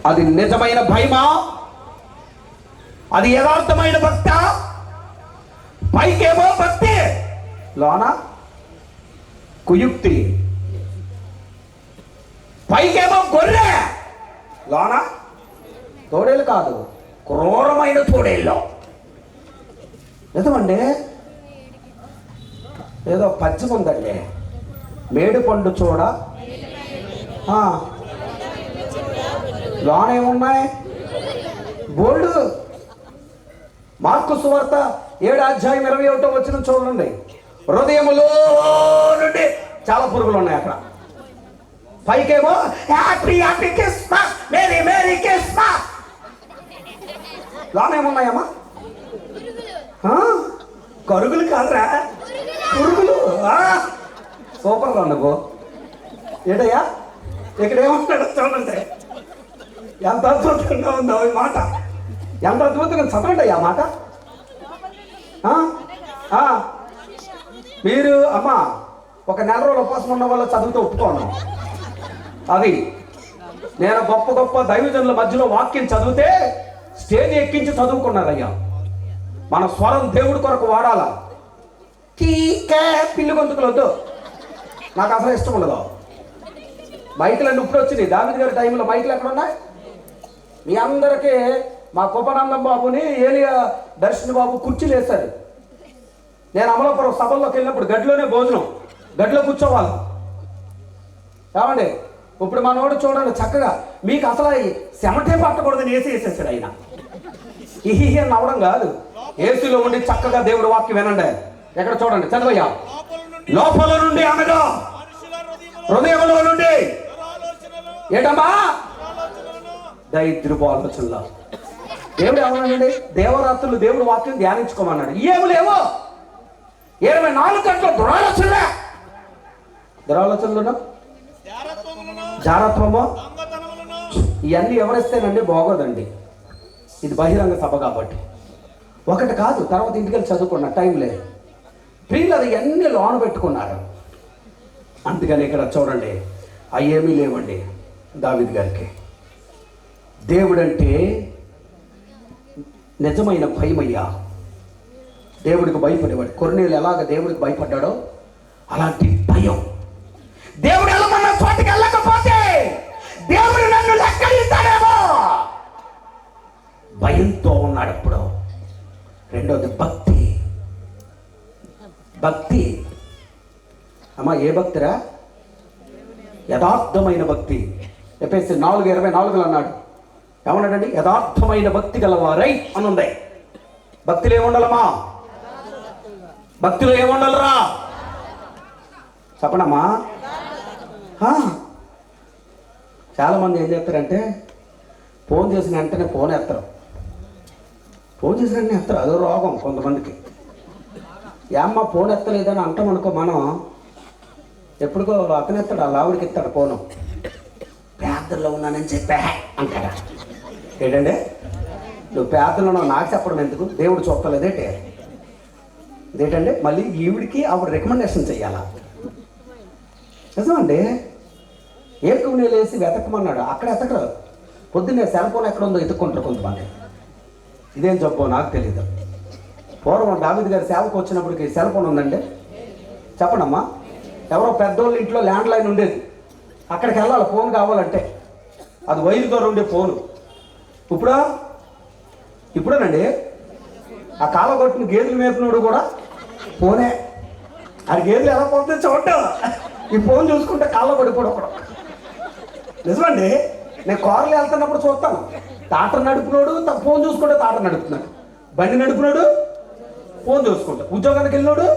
అది నిజమైన భయమా? అది యథార్థమైన భక్త? పైకేమో భక్తి, లోన కుయుక్తి. పైకేమో గొర్రె, లోన తోడేలు కాదు, క్రూరమైన తోడేళ్ళు. నిజమండి, ఏదో పద్యం ఉందండి, మేడు పండు చూడ లోన ఏమున్నాయి బోల్డ్. మార్కు సువార్త 7:21 చూడండి. హృదయములో నుండి చాలా పురుగులు ఉన్నాయి అక్కడ. పైకేమో happy happy Christmas, merry merry Christmas. లోన ఏమున్నాయమ్మా? కరుగులు కాదురా, పురుగులు. సూపర్ రా నువ్వు. ఏంటయ్యా ఇక్కడ ఏమంటాడు చూడండి, ఎంత అద్భుతంగా ఉందో ఈ మాట, ఎంత అద్భుతంగా చదవండి ఆ మాట. మీరు అమ్మా ఒక నెల రోజుల ఉపవాసం ఉన్న వాళ్ళు చదువుతూ ఒప్పుకోను. అది నేను గొప్ప గొప్ప దైవజనుల మధ్యలో వాక్యం చదివితే స్టేజ్ ఎక్కించి చదువుకున్నారయ్యా. మన స్వరం దేవుడి కొరకు వాడాలా. పిల్లి గొంతుకులు వద్దు, నాకు అసలు ఇష్టం ఉండదు. మైకులన్నీ ఇప్పుడు వచ్చినాయి. దావీదు గారి టైంలో మైకులు ఎక్కడ ఉన్నాయి? మీ అందరికీ మా కుపనందం బాబుని ఏలియా దర్శన్ బాబు కుర్చీలు వేశారు. నేను అమలాపురం సభల్లోకి వెళ్ళినప్పుడు గడ్డిలోనే భోజనం, గడ్డిలో కూర్చోవాలి. ఏమండి ఇప్పుడు మనోడు చూడండి చక్కగా, మీకు అసలు చెమటే పట్టకూడదని ఏసీ వేసేసాడు ఆయన. ఇహి నవ్వడం కాదు, ఏసీలో ఉండి చక్కగా దేవుడు వాక్యం వినండి. ఎక్కడ చూడండి చదవయ్యా. లోపల నుండి అనగా హృదయంలో నుండి ఏటమ్మా దైద్రపు ఆలోచనలో దేవుడు ఏమన్నాడండి? దేవరాత్రులు దేవుడు వాక్యం ధ్యానించుకోమన్నాడు. ఏమి లేవో 24 గంటల దురాలోచనలు జారత్వమో ఇవన్నీ ఎవరిస్తేనండి బాగోదండి. ఇది బహిరంగ సభ కాబట్టి ఒకటి కాదు, తర్వాత ఇంటికెళ్ళి చదువుకున్న టైం లేదు. ప్రియులు ఇవన్నీ లోన పెట్టుకున్నారు. అందుకని ఇక్కడ చూడండి అయ్యేమీ లేవండి దావీదు గారికి. దేవుడంటే నిజమైన భయమయ్యా. దేవుడికి భయపడేవాడు. కొర్నేలు ఎలాగ దేవుడికి భయపడ్డాడో అలాంటి భయం. దేవుడు వెళ్ళమన్న చోటికి వెళ్ళకపోతే దేవుడు నన్ను లెక్కలిస్తాడేమో భయంతో ఉన్నాడు అప్పుడు. రెండోది భక్తి. భక్తి అమ్మా ఏ భక్తిరా? యథార్థమైన భక్తి. ఎఫెసీ 4:24 అన్నాడు. ఏమన్నాడండి? యథార్థమైన భక్తి గలవారై అని ఉంది. భక్తిలో ఏముండాలమ్మా? భక్తిలో ఏముండాలరా చెప్పనమ్మా. చాలామంది ఏం చేస్తారంటే ఫోన్ చేసిన వెంటనే ఫోన్ ఎత్తరు. ఫోన్ చేసిన వెంటనే ఎత్తరు, అదో రోగం కొంతమందికి. ఏమ్మా ఫోన్ ఎత్తలేదని అంటాం అనుకో, మనం ఎప్పుడుకో అతను ఎత్తాడు, ఆ లావుడికి ఎత్తాడు ఫోను. పేదల్లో ఉన్నానని చెప్పా అంటాడా? ఏంటంటే నువ్వు పేదల్లో నాకు చెప్పడం ఎందుకు? దేవుడు చూస్తలేదేంటే ఇదేంటంటే మళ్ళీ ఈవిడికి ఆవిడ రికమెండేషన్ చెయ్యాలా? నిజమండి. ఏకునే లేసి వెతకమన్నాడు, అక్కడ ఎతకడు. పొద్దున్నే సెల్ ఫోన్ ఎక్కడ ఉందో ఎత్తుక్కుంటారు కొంతమంది. ఇదేం చెప్పో నాకు తెలీదు. పూర్వం దావీదు గారి సేవకు వచ్చినప్పటికి సెల్ ఫోన్ ఉందండి చెప్పండమ్మా. ఎవరో పెద్దోళ్ళ ఇంట్లో ల్యాండ్ లైన్ ఉండేది, అక్కడికి వెళ్ళాలి ఫోన్ కావాలంటే. అది వైరు ద్వారా ఉండే ఫోను. ఇప్పుడేనండి ఆ కాల కొట్టిన గేదెలు మేపినోడు కూడా ఫోనే. అది గేదెలు ఎలా పోతుంది చూడటం, ఈ ఫోన్ చూసుకుంటే కాళ్ళ పడిపోవడం ఒకడు. నిజమండి, నేను కార్లు వెళ్తున్నప్పుడు చూస్తాను. టాటర్ నడుపునోడు ఫోన్ చూసుకుంటే టాటర్ నడుపుతున్నాడు, బండి నడుపునాడు ఫోన్ చూసుకుంటా, ఉద్యోగానికి వెళ్ళినాడు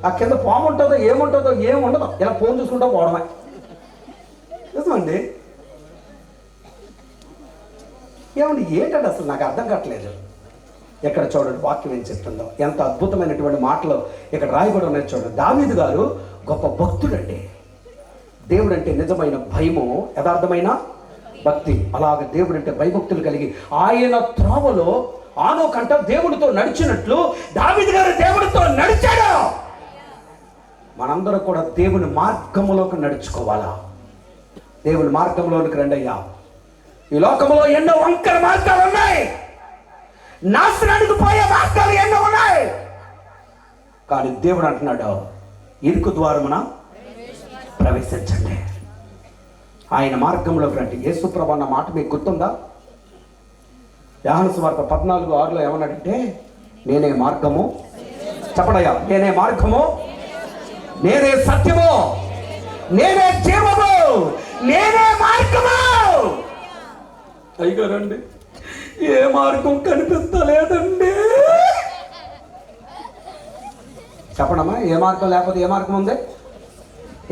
ఆ కింద పాము ఉంటుందో ఏముంటుందో ఏముండదు, ఇలా ఫోన్ చూసుకుంటా పోవడమే. నిజమండి. ఏమండి ఏంటండి అసలు నాకు అర్థం కావట్లేదు. ఎక్కడ చూడండి వాక్యం ఏం చెప్తుందో, ఎంత అద్భుతమైనటువంటి మాటలు ఇక్కడ రాయబడి ఉన్నాయి చూడండి. దావీదు గారు గొప్ప భక్తుడండి. దేవుడు అంటే నిజమైన భయము, యథార్థమైన భక్తి. అలాగ దేవుడు అంటే భయభక్తులు కలిగి ఆయన త్రోవలో ఆనోకంట దేవుడితో నడిచినట్లు దావీదు గారు దేవుడితో నడిచాడు. మనందరూ కూడా దేవుని మార్గంలోకి నడుచుకోవాలా? దేవుని మార్గంలోనికి రండి అయ్యా. ఈ లోకంలో ఎన్నో వంకర మార్గాలు ఉన్నాయి, నాశనానికి పోయే మార్గాలు ఎన్నో ఉన్నాయి. కానీ దేవుడు అంటున్నాడు, ఇరుకు ద్వారమున ప్రవేశించండి, ఆయన మార్గంలోకి రండి. యేసుప్రభు అన్న మాట మీకు గుర్తుందా? యోహాను సువార్త 14:6 ఏమన్నాడంటే, నేనే మార్గము, చెప్పడయ్యా, నేనే మార్గము, నేనే సత్యము, నేనే జీవము, నేనే మార్గము. అయ్యారండి ఏ మార్గం కనిపిస్తలేదండి. చెప్పడమ్మా, ఏ మార్గం లేకపోతే ఏ మార్గం ఉంది?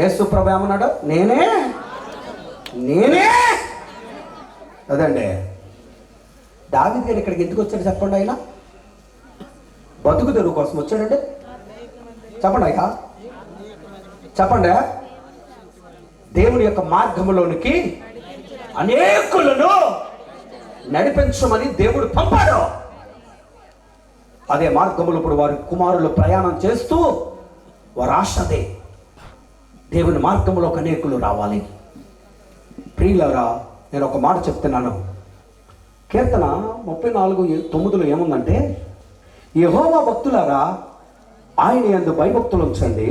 యేసుప్రభు ఏమన్నాడు? నేనే అదండి. దావీదు గారు ఇక్కడికి ఎందుకు వచ్చాడు చెప్పండి? ఆయన బతుకు తెరువు కోసం వచ్చాడండి. చెప్పండి అయ్యా, చెప్పండి. దేవుని యొక్క మార్గంలోనికి అనేకులను నడిపించమని దేవుడు పంపాడు. అదే మార్గములు ఇప్పుడు వారి కుమారులు ప్రయాణం చేస్తూ వారి ఆశదే దేవుని మార్గంలోకి అనేకులు రావాలి. ప్రియులారా, నేను ఒక మాట చెప్తున్నాను. కీర్తన 34:9 ఏముందంటే, యెహోవా భక్తులారా ఆయన యందు భయభక్తులు ఉంచండి,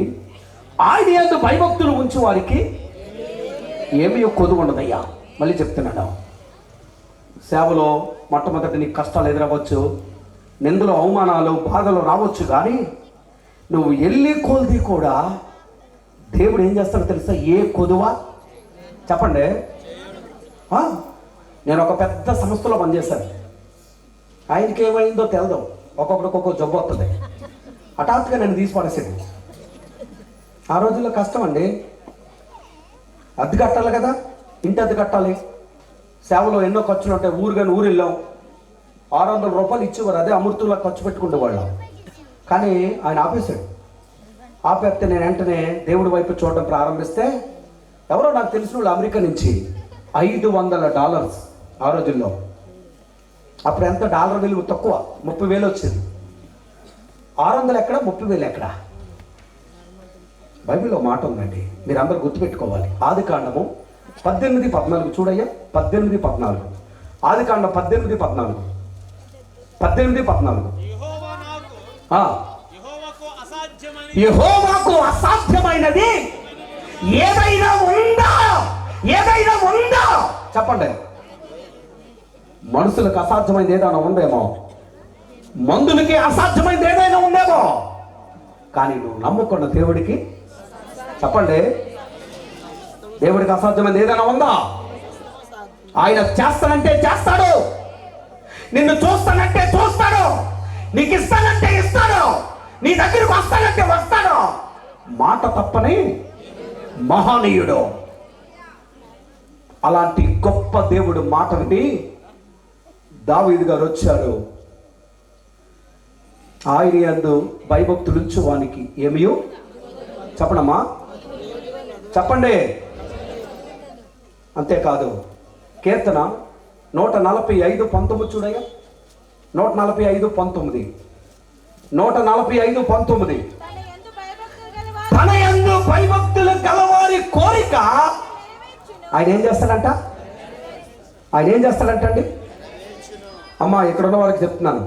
ఆయన యందు భయభక్తులు ఉంచు వారికి ఏమీ కొదువు ఉండదయ్యా. మళ్ళీ చెప్తున్నాడు, సేవలో మొట్టమొదటి నీకు కష్టాలు ఎదురవ్వచ్చు, నిందలు అవమానాలు బాధలు రావచ్చు, కానీ నువ్వు వెళ్ళి కొలిది కూడా దేవుడు ఏం చేస్తాడో తెలుసా? ఏ కొదువ చెప్పండి. నేను ఒక పెద్ద సంస్థలో పనిచేశాను. ఆయనకి ఏమైందో తెలదు, ఒక్కొక్కడికి ఒక్కొక్క జబ్బు వస్తుంది. హఠాత్తుగా నేను తీసి పడేసాడు. ఆ రోజుల్లో కష్టం అండి. అద్దె కట్టాలి కదా, ఇంటి అద్దె కట్టాలి, సేవలో ఎన్నో ఖర్చులు ఉంటాయి. ఊరు వెళ్ళాం, 600 రూపాయలు ఇచ్చేవారు, అదే అమృతులా ఖర్చు పెట్టుకుంటేవాళ్ళం. కానీ ఆయన ఆపేశాడు. ఆపేస్తే నేను వెంటనే దేవుడి వైపు చూడడం ప్రారంభిస్తే ఎవరో నాకు తెలిసిన వాళ్ళు అమెరికా నుంచి $500 ఆ రోజుల్లో. అప్పుడు ఎంత డాలర్ విలువ తక్కువ, 30,000 వచ్చింది. 600 ఎక్కడ, 30,000 ఎక్కడ? బైబిల్లో మాట ఉందండి, మీరు అందరూ గుర్తుపెట్టుకోవాలి. ఆదికాండము 18:14 చూడయ్యా. 18:14 ఆదికాండం 18:14 యెహోవాకు అసాధ్యమైనది ఏదైనా ఉందా? ఏదైనా ఉందా? చెప్పండి. మనుషులకు అసాధ్యమైనది ఏదైనా ఉందేమో, మందులకి అసాధ్యమైనది ఏదైనా ఉందేమో, కానీ నువ్వు నమ్ముకున్న దేవుడికి చెప్పండి, దేవుడికి అసాధ్యమైనది ఏదైనా ఉందా? ఆయన చేస్తానంటే చేస్తాడు, నిన్ను చూస్తానంటే చూస్తాడు, నీకు ఇస్తానంటే ఇస్తాడు, నీ దగ్గరకు వస్తానంటే వస్తాడు. మాట తప్పని మహనీయుడు. అలాంటి గొప్ప దేవుడు మాట విని దావీదు గారు వచ్చారు. ఆయన యందు భయభక్తులుంచు వానికి ఏమియో చెప్పడమ్మా, చెప్పండి. అంతేకాదు, కీర్తన 145:19 చూడయ్యా. 145:19 145:19 తన యందు భయభక్తులు గలవారి కోరిక ఆయన ఏం చేస్తాడంట? ఆయన ఏం చేస్తాడంటండి? అమ్మా, ఇక్కడ ఉన్న వారికి చెప్తున్నాను,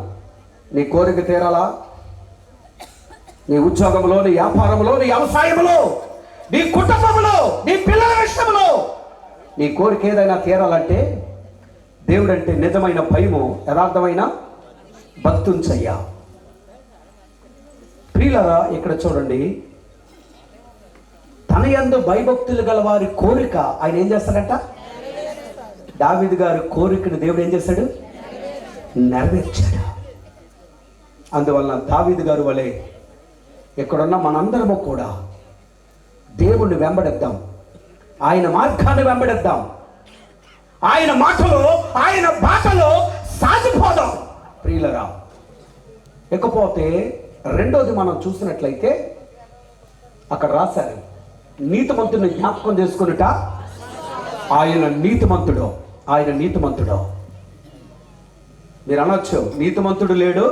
నీ కోరిక తీరాలా? నీ ఉద్యోగంలో, నీ వ్యాపారంలో, నీ వ్యవసాయంలో, నీ కుటుంబంలో, నీ పిల్లల విషయంలో నీ కోరిక ఏదైనా తీరాలంటే దేవుడంటే నిజమైన భయము, యథార్థమైన భక్తుంచయ్యా. ప్రియులారా, ఇక్కడ చూడండి, తన యందు భయభక్తులు గల వారి కోరిక ఆయన ఏం చేస్తాడంట? దావీదు గారి కోరికను దేవుడు ఏం చేశాడు? నెరవేర్చాడు. అందువలన దావీదు గారు వలె ఇక్కడున్న మనందరము కూడా దేవుణ్ణి వెంబడిద్దాం, ఆయన మార్గాన్ని వెంబడిద్దాం, ఆయన మాటలో, ఆయన బాటలో సాగిపోదాం. ప్రియులరా, ఇకపోతే రెండోది మనం చూసినట్లయితే అక్కడ రాశారు, నీతిమంతుడిని జ్ఞాపకం చేసుకున్నట ఆయన నీతిమంతుడు. ఆయన నీతిమంతుడు. మీరు అనొచ్చు, నీతిమంతుడు లేడు,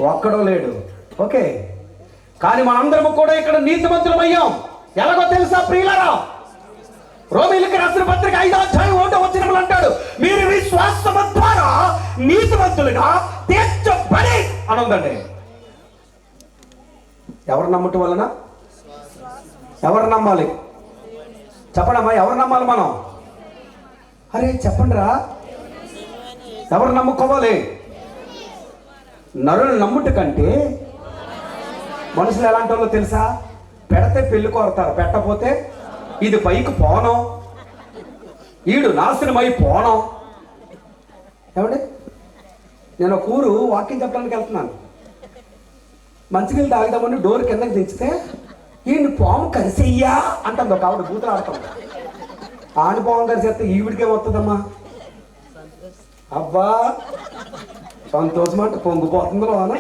ఒక్కడో లేడు. ఓకే, కానీ మనందరము కూడా ఇక్కడ నీతిమంతులమయ్యాం. ఎలాగో తెలుసా ప్రియులారా? రోమీయులకు రాసిన పత్రిక 5:1 అంటాడు, మీరు విశ్వాసము ద్వారా నీతిమంతులుగా తీర్చబడి అని ఉందండి. ఎవరు నమ్మటం వలన? ఎవరు నమ్మాలి? చెప్పడమ్మా, ఎవరు నమ్మాలి మనం? అరే చెప్పండి రా, ఎవరు నమ్ముకోవాలి? నరులు నమ్ముట కంటే మనుషులు ఎలాంటి వాళ్ళో తెలుసా? పెడితే పెళ్లి కోరతారు, పెట్టకపోతే ఇది పైకి పోనం, ఈడు నాశనమై పోనం. ఏమండి, నేను ఒక ఊరు వాకింగ్ చెప్పడానికి వెళ్తున్నాను. మంచినీళ్ళు తాగుదామని డోర్ కిందకి దించితే ఈయన పాము కరిసెయ్యా అంటుంది ఒక ఆవిడ, బూతులు ఆడతాం. ఆని పాము కరిసేస్తే ఈవిడికేమవుతుందమ్మా? అబ్బా సంతోషం అంటే పొంగిపోతుందో అని.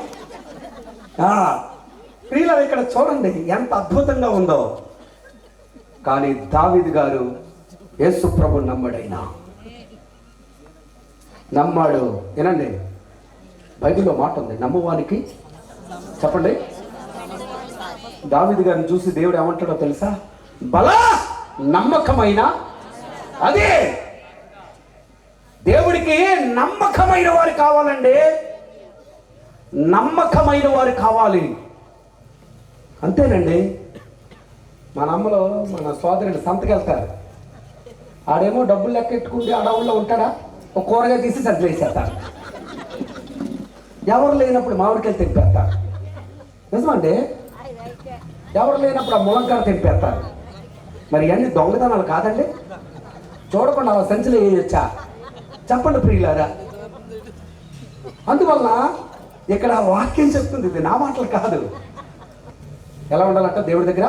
ప్రియులారా, ఇక్కడ చూడండి ఎంత అద్భుతంగా ఉందో. కానీ దావీదు గారు యేసు ప్రభు నమ్మడైనా నమ్మాడు. ఏనండి, బైబిల్లో మాట ఉంది, నమ్మువానికి చెప్పండి. దావీదు గారిని చూసి దేవుడు ఏమంటాడో తెలుసా? బల నమ్మకమైన, అదే దేవుడికి నమ్మకమైన వారు కావాలండి, నమ్మకమైన వారు కావాలి. అంతేనండి. మన అమ్మలో మన సోదరుడు సంతకెళ్తారు, ఆడేమో డబ్బులు లెక్కెట్టుకుంటే అడవుల్లో ఉంటాడా? ఒక కూరగాయ తీసి సర్జరీ వేసేస్తారు. ఎవరు లేనప్పుడు మామిడికాయలు తెంపేస్తారు. నిజమండి, ఎవరు లేనప్పుడు ఆ ములంకాయ తెంపేస్తారు. మరి ఇవన్నీ దొంగతనాలు కాదండి? చూడకుండా అలా సంచిలో వేయొచ్చా? చెప్పండి ప్రియులారా. అందువల్ల ఇక్కడ వాక్యం చెప్తుంది, ఇది నా మాటలు కాదు. ఎలా ఉండాలంట దేవుడి దగ్గర?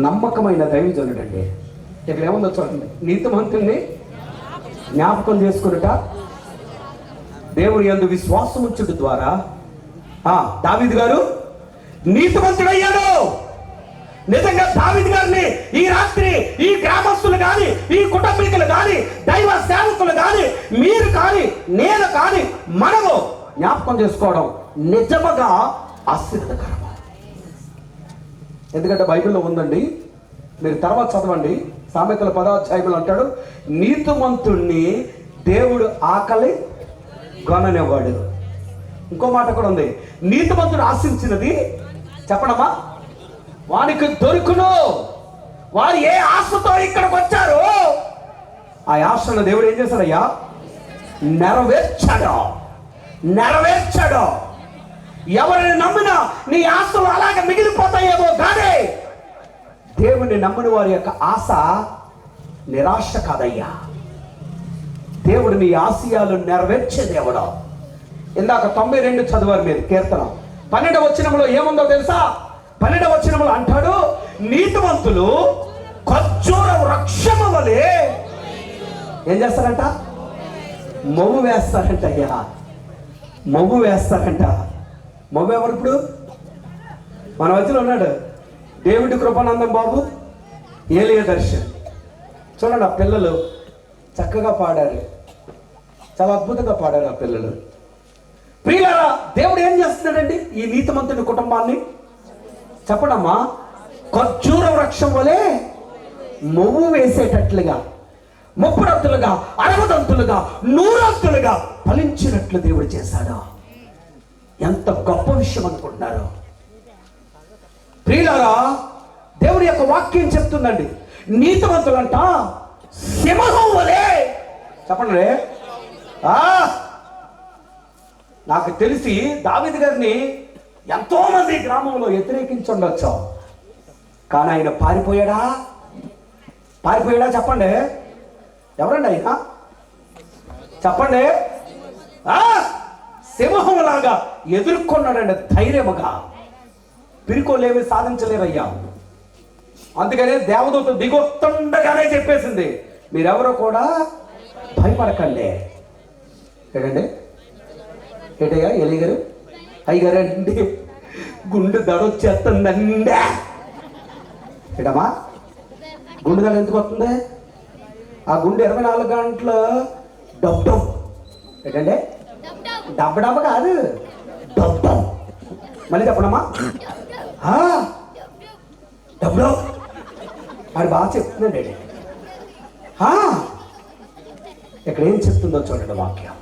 నమ్మకమైన దైవజనుడండి. ఇక్కడ ఏముందో చూడండి, నీతిమంతుణ్ణి జ్ఞాపకం చేసుకున్నట దేవుని యందు విశ్వాసం ఉంచుట ద్వారా దావీదు గారు నీతిమంతుడయ్యాడు. నిజంగా దావీదు గారిని ఈ రాత్రి ఈ గ్రామస్తులు కానీ, ఈ కుటుంబీకులు కానీ, దైవ సేవకులు కానీ, మీరు కానీ, నేను కానీ మనము జ్ఞాపకం చేసుకోవడం నిజముగా ఆశీర్వాదకరం. ఎందుకంటే బైబిల్లో ఉందండి, మీరు తర్వాత చదవండి. సామెతల 10వ అధ్యాయంలో అంటాడు, నీతిమంతుణ్ణి దేవుడు ఆకలి గొననివ్వడు. ఇంకో మాట కూడా ఉంది, నీతిమంతుడు ఆశించినది చెప్పడమా వానికి దొరుకును. వారు ఏ ఆశతో ఇక్కడికి వచ్చారో ఆ ఆశను దేవుడు ఏం చేశాడయ్యా? నెరవేర్చాడు. ఎవరిని నమ్మినా నీ ఆశలు అలాగే మిగిలిపోతాయేమో కానీ దేవుణ్ణి నమ్మిన వారి యొక్క ఆశ నిరాశ కాదయ్యా. దేవుడు నీ ఆశయాలు నెరవేర్చే దేవుడు. ఇందాక 92 చదివారు మీరు కీర్తన. 12వ వచనంలో ఏముందో తెలుసా? 12వ వచనంలో అంటాడు, నీతిమంతులు ఖర్జూర వృక్షము వలె ఏం చేస్తారంట? మొవ్వు వేస్తారంట అయ్యా. మొవ్వు వేస్తారంట. మొవ్వు ఎవరు? ఇప్పుడు మన మధ్యలో ఉన్నాడు డేవిడ్ కృపానందం బాబు, ఏలియా దర్శన్. చూడండి, ఆ పిల్లలు చక్కగా పాడారు, చాలా అద్భుతంగా పాడారు ఆ పిల్లలు. ప్రియులారా, దేవుడు ఏం చేస్తున్నాడండి ఈ నీతిమంతుని కుటుంబాన్ని? చెప్పడమ్మా, ఖర్జూర వృక్షం వలె మొవ్వు వేసేటట్లుగా, 30 60 100 ఫలించినట్లు దేవుడు చేశాడు. ఎంత గొప్ప విషయం అనుకుంటున్నారు ప్రియులారా. దేవుడి యొక్క వాక్యం చెప్తుందండి, నీతిమంతులంట సింహం వలె. చెప్పండి. నాకు తెలిసి దావీదు గారిని ఎంతో మంది గ్రామంలో వ్యతిరేకించుండొచ్చు, కానీ ఆయన పారిపోయాడా? చెప్పండి. ఎవరండి ఆయన? చెప్పండి. సింహం లాగా ఎదుర్కొన్నాడండి ధైర్యముగా. పిరికోలేమి సాధించలేరయ్యా. అందుకనే దేవదూత దిగొస్తుండగానే చెప్పేసింది, మీరెవరో కూడా భయపడకండి. ఏంటండి? ఏంటయ్యా ఎలిగారు? అయ్యగారండి గుండె దడొచ్చేస్తుందండి. ఏంటమ్మా గుండె దడ ఎందుకు వస్తుంది? ఆ గుండె 24 గంటలు డబ్ డబ్. ఏంటండి? డబ్బ డబ్బ కాదు, డబ్ డబ్. మళ్ళీ చెప్పడమ్మా, డబ్ డబ్. అది బాగా చెప్తుందండి. ఇక్కడ ఏం చెప్తుందో చూడండి వాక్యం.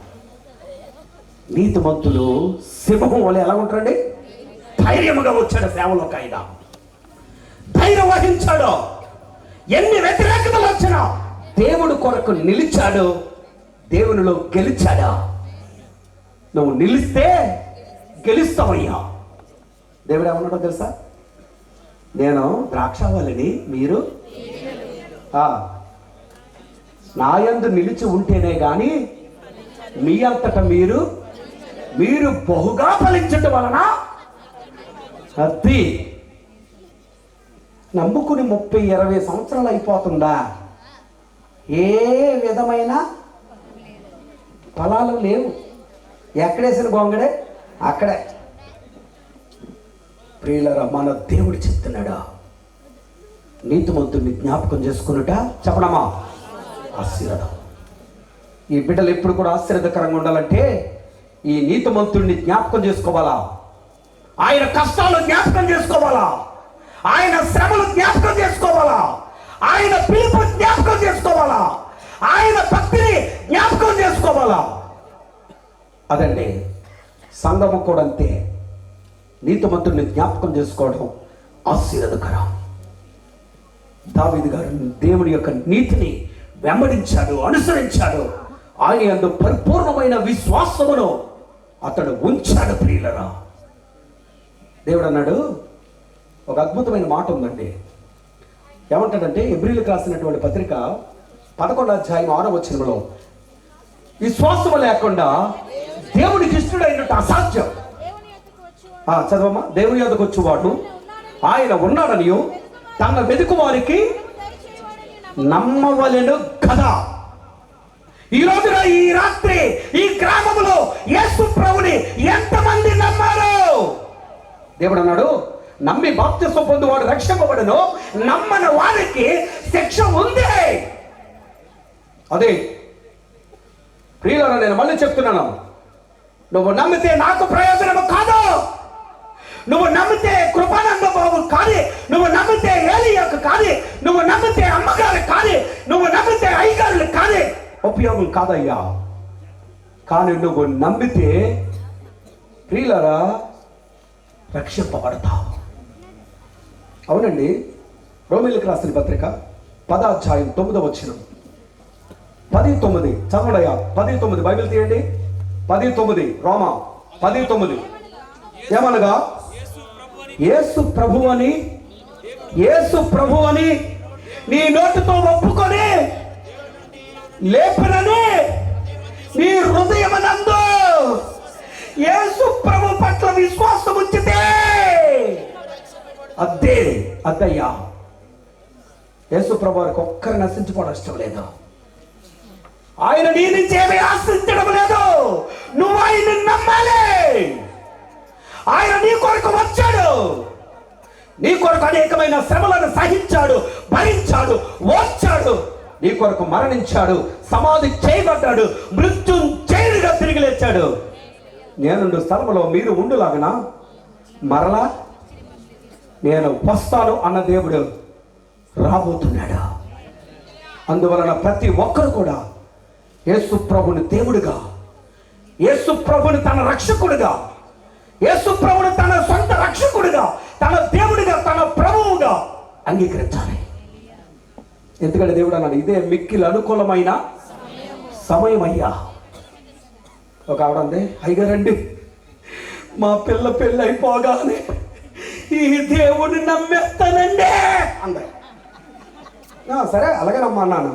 నీతిమంతులు సింహం వల్ల ఎలా ఉంటారండి? ధైర్యముగా వచ్చాడు సేవలోకి. ఆయన ధైర్యం వహించాడు. ఎన్ని వ్యతిరేకతలు వచ్చినా దేవుడు కొరకు నిలిచాడు, దేవునిలో గెలిచాడా. నువ్వు నిలిస్తే గెలుస్తావయ్యా. దేవుడు ఏమన్నాడో తెలుసా? నేను ద్రాక్షావల్లిని, మీరు నా యందు నిలిచి ఉంటేనే గాని మీ అంతటా మీరు బహుగా ఫలించటం వలన అది నమ్ముకుని 30-20 సంవత్సరాలు అయిపోతుందా? ఏ విధమైన ఫలాలు లేవు. ఎక్కడేసిన గొంగడే అక్కడే. ప్రియులరా, మన దేవుడు చెప్తున్నాడా, నీతిమంతుడిని జ్ఞాపకం చేసుకున్నట చెప్పడమా ఆశీర్వాదం. ఈ బిడ్డలు ఎప్పుడు కూడా ఆశీర్వాదకరంగా ఉండాలంటే ఈ నీతిమంతుడిని జ్ఞాపకం చేసుకోవాలా, ఆయన కష్టాలు జ్ఞాపకం చేసుకోవాలా, ఆయన శ్రమలు జ్ఞాపకం చేసుకోవాలా, ఆయన పిలుపు జ్ఞాపకం చేసుకోవాలా, ఆయన భక్తిని జ్ఞాపకం చేసుకోవాలా. అదండి సంఘము కూడా అంతే. నీతిమంతుడిని జ్ఞాపకం చేసుకోవడం ఆశీర్వాదకరం. దావీదు గారు దేవుని యొక్క నీతిని వెంబడించాడు, అనుసరించాడు. ఆయన యందు పరిపూర్ణమైన విశ్వాసమును అతడు ఉంచాడు. ప్రియులరా, దేవుడు అన్నాడు, ఒక అద్భుతమైన మాట ఉందండి. ఏమంటాడంటే హెబ్రీయులకు రాసినటువంటి పత్రిక 11వ అధ్యాయం 6వ వచనంలో, విశ్వాసము లేకుండా దేవునికి ఇష్టడైనట్టు అసాధ్యం. చదవమ్మా. దేవుని యొద్దకు వచ్చువాడు ఆయన ఉన్నాడనియు తన వెతుకు వారికి నమ్మవలెను కదా. ఈ రోజున, ఈ రాత్రి, ఈ గ్రామంలో యేసు ప్రభుని ఎంతమంది నమ్మారు? దేవుడు అన్నాడు, నమ్మి బాప్తిస్మం పొందువాడు రక్షింపబడును, నమ్మని వారికి శిక్ష ఉంది. అదే ప్రియులారా, నేను మళ్ళీ చెప్తున్నాను, నువ్వు నమ్మితే నాకు ప్రయోజనము కాదు, నువ్వు నమ్మితే కృపానంద బాబు కాదు, నువ్వు నమ్మితే ఏలియాకు కాదు, నువ్వు నమ్మితే అమ్మగారు కాదు, నువ్వు నమ్మితే అయ్యగారులు కాదు, ఉపయోగం కాదయ్యా. కానీ నువ్వు నమ్మితే ప్రియులారా రక్షింపబడతావు. అవునండి. రోమీయులకు రాసిన పత్రిక 10వ అధ్యాయం 9వ వచనం, 10:9 చదవడయ్యా. 10:9 బైబిల్ తీయండి. 10:9 రోమా 10:9 ఏమనగా, యేసు ప్రభు అని నీ నోటితో ఒప్పుకొని లేపనని నీ హృదయమనందు యేసు ప్రభు పట్ల విశ్వాసం ఉంచితే అద్దయ్యా. యేసు ప్రభు వారికి ఒక్కరు నశించుకోవడం ఇష్టం లేదు. ఆయన నీ నుంచి ఏమీ ఆశించడం లేదు. నువ్వు ఆయన నమ్మాలి. ఆయన నీ కొరకు వచ్చాడు, నీ కొరకు అనేకమైన శ్రమలను సహించాడు, భరించాడు, ఓర్చాడు, నీ కొరకు మరణించాడు, సమాధి చేయబడ్డాడు, మృత్యుంజయుడిగా తిరిగి లేచాడు. నేనుండు స్థలంలో మీరు ఉండులాగనా మరలా నేను వస్తాను అన్న దేవుడు రాబోతున్నాడు. అందువలన ప్రతి ఒక్కరు కూడా యేసు ప్రభుని దేవుడిగా, యేసు ప్రభుని తన రక్షకుడిగా, యేసు ప్రభుని తన సొంత రక్షకుడిగా, తన దేవుడిగా, తన ప్రభువుగా అంగీకరించాలి. ఎందుకంటే దేవుడు అన్నాడు, ఇదే మిక్కిలి అనుకూలమైన సమయం అయ్యా. ఒక ఆవిడ అంది, అయ్యగారండి, మా పిల్ల పెళ్ళి అయిపోగానే ఈ దేవుడిని నమ్మేస్తానండి అంది. సరే అలాగే నమ్మా అన్నాను.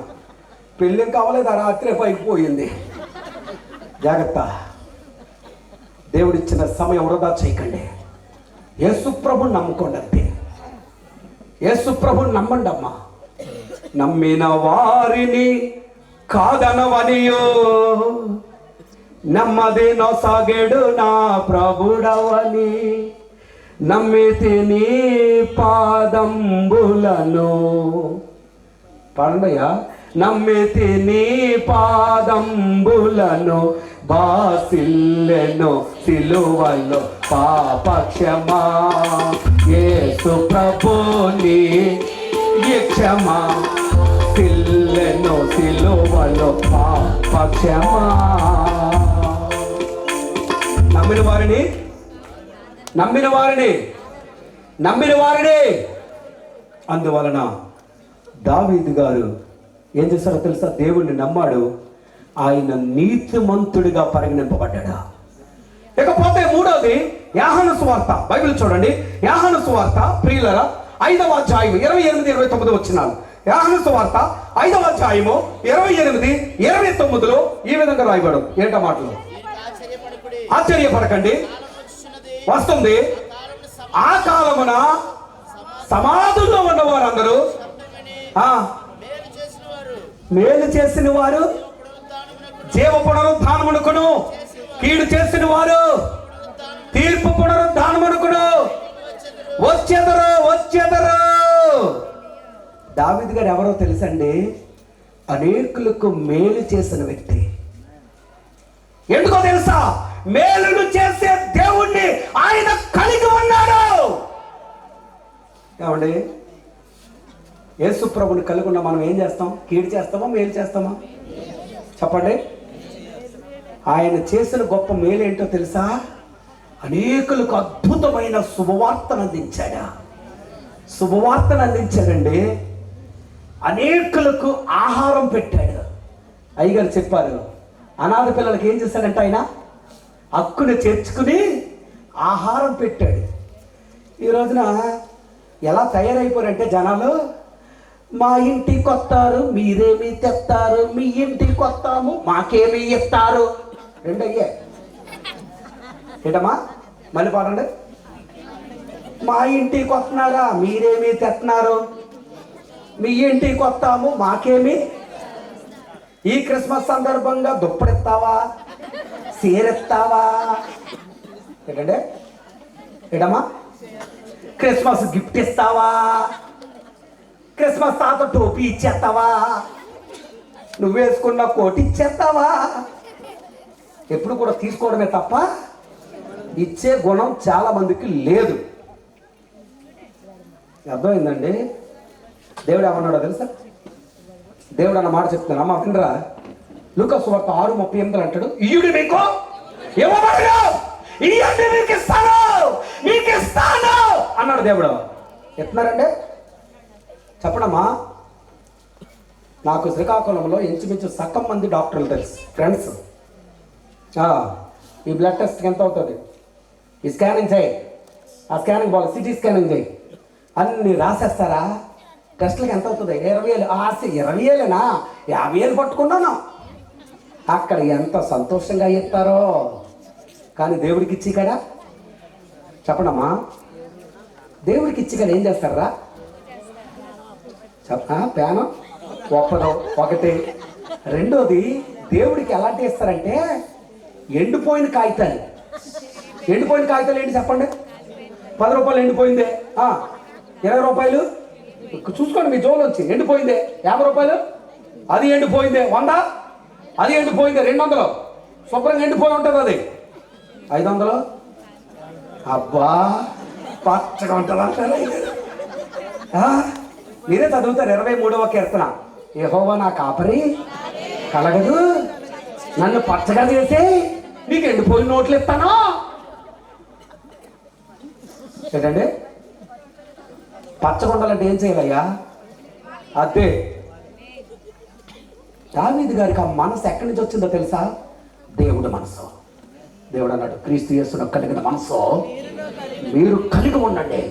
పెళ్ళి కావలేదు, ఆ రాత్రి పైకిపోయింది. జాగ్రత్త, దేవుడిచ్చిన సమయం వృధా చేయకండి. యేసు ప్రభుని నమ్ముకోండి అంతే. యేసు ప్రభుని నమ్మండి అమ్మా. నమ్మిన వారిని కాదనవనియో నమ్మది నొసగెడు నా ప్రభుడవని నమ్మితి నీ పాదంబులను. పాడండియా. నమ్మితి నీ పాదంబులను బాసిల్లెను సిలువలో పాపక్షమా. యేసు ప్రభుని క్షమా సిల్లెను సిలువలో పాపక్షమా. నమ్మిన వారిని అందువలన దావీదు గారు ఏం చేశారో తెలుసా? దేవుణ్ణి నమ్మాడు, ఆయన నీతిమంతుడిగా పరిగణింపబడ్డాడు. ఇకపోతే మూడవది యోహాను సువార్త. బైబిల్ చూడండి, యోహాను సువార్త ప్రియులరా 5వ అధ్యాయం 28-29 వచనాలు. యోహాను సువార్త 5వ అధ్యాయము 28-29 ఈ విధంగా రాయబడు. ఏంట మాటలు? ఆశ్చర్యపడకండి, వస్తుంది. ఆ కాలమున సమాధుల్లో ఉన్న వారందరూ మేలు చేసిన వారు జీవ పునరుద్ధానమునకును, కీడు చేసిన వారు తీర్పు పునరుద్ధానమునకును వచ్చెదరు. దావీదు గారు ఎవరో తెలుసండి? అనేకులకు మేలు చేసిన వ్యక్తి. ఎందుకో తెలుసా? మేలును చేసే దేవుణ్ణి ఆయన కలిగి ఉన్నాడు. ఏమండి, యేసు ప్రభుని కలిగి ఉన్న మనం ఏం చేస్తాం? కీడు చేస్తామా, మేలు చేస్తామా? చెప్పండి. ఆయన చేసిన గొప్ప మేలు ఏంటో తెలుసా? అనేకులకు అద్భుతమైన శుభవార్తను అందించాడండి. అనేకులకు ఆహారం పెట్టాడు. అయ్యగారు చెప్పారు, అనాథ పిల్లలకి ఏం చేశాడంటే ఆయన హక్కును చేర్చుకుని ఆహారం పెట్టాడు. ఈ రోజున ఎలా తయారైపోయారంటే జనాలు, మా ఇంటికి వస్తారు మీరేమి తెస్తారు, మీ ఇంటికి వస్తాము మాకేమి ఇస్తారు. రెండు అయ్యే ఏంటమ్మా, మళ్ళీ పాడండి. మా ఇంటికి వస్తున్నారా మీరేమి తెస్తున్నారు, మీ ఇంటికి వస్తాము మాకేమి. ఈ క్రిస్మస్ సందర్భంగా దుప్పడిస్తావా, సీరెత్తావా, ఏంటంటే ఏంటమ్మా, క్రిస్మస్ గిఫ్ట్ ఇస్తావా, క్రిస్మస్ తాత టోపీ ఇచ్చేస్తావా, నువ్వు వేసుకున్న కోటి ఇచ్చేస్తావా. ఎప్పుడు కూడా తీసుకోవడమే తప్ప ఇచ్చే గుణం చాలా మందికి లేదు. అర్థమైందండి? దేవుడు ఏమన్నాడో తెలుసా? దేవుడు అన్న మాట చెప్తున్నాను, అమ్మ వినరా. లూకాసు వార్త 6:38 అంటాడు, ఇయ్యుడు మీకు ఇవ్వబడును, ఇయ్యండి మీకు ఇస్తాను, మీకు ఇస్తాను అన్నాడు దేవుడు. ఎత్తున్నారండి? చెప్పడమ్మా. నాకు శ్రీకాకుళంలో ఇంచుమించు సగం మంది డాక్టర్లు తెలుసు, ఫ్రెండ్స్. ఈ బ్లడ్ టెస్ట్కి ఎంత అవుతుంది, ఈ స్కానింగ్ చేయి, ఆ స్కానింగ్ బాల్ సిటీ స్కానింగ్ చేయి, అన్ని రాసేస్తారా? టెస్ట్లకి ఎంత అవుతుంది? 20,000. 20,000నా? 50,000 పట్టుకున్నాను. అక్కడ ఎంత సంతోషంగా ఇస్తారో. కానీ దేవుడికి ఇచ్చి కదా, చెప్పడమ్మా, దేవుడికి ఇచ్చి కదా ఏం చేస్తారా? ప్యాను ఒకటి. రెండోది, దేవుడికి ఎలాంటి ఇస్తారంటే ఎండిపోయిన కాగితాలు. ఎండిపోయిన కాగితాలు ఏంటి చెప్పండి? 10 రూపాయలు ఎండిపోయిందే, 20 రూపాయలు చూసుకోండి మీ జోలోంచి. ఎండిపోయిందే 50 రూపాయలు, అది ఎండిపోయిందే 100, అది ఎండిపోయిందే 200, శుభ్రంగా ఎండిపోయి ఉంటుంది అది 500. అబ్బా పచ్చగా ఉంటుంది. మీరే చదువుతారు 23వ కీర్తన, యెహోవా నా కాపరి కలగదు, నన్ను పచ్చగా చేసి నీకు ఎండిపోయిన నోట్లు ఇస్తాను. ఏంటండి? పచ్చగొండాలంటే ఏం చేయాలయ్యా? అదే దావీదు గారికి ఆ మనసు ఎక్కడి నుంచి వచ్చిందో తెలుసా? దేవుడు మనసు. దేవుడు అన్నాడు, క్రీస్తు యేసును కలిగిన మనసు మీరు కలిగి ఉండండి.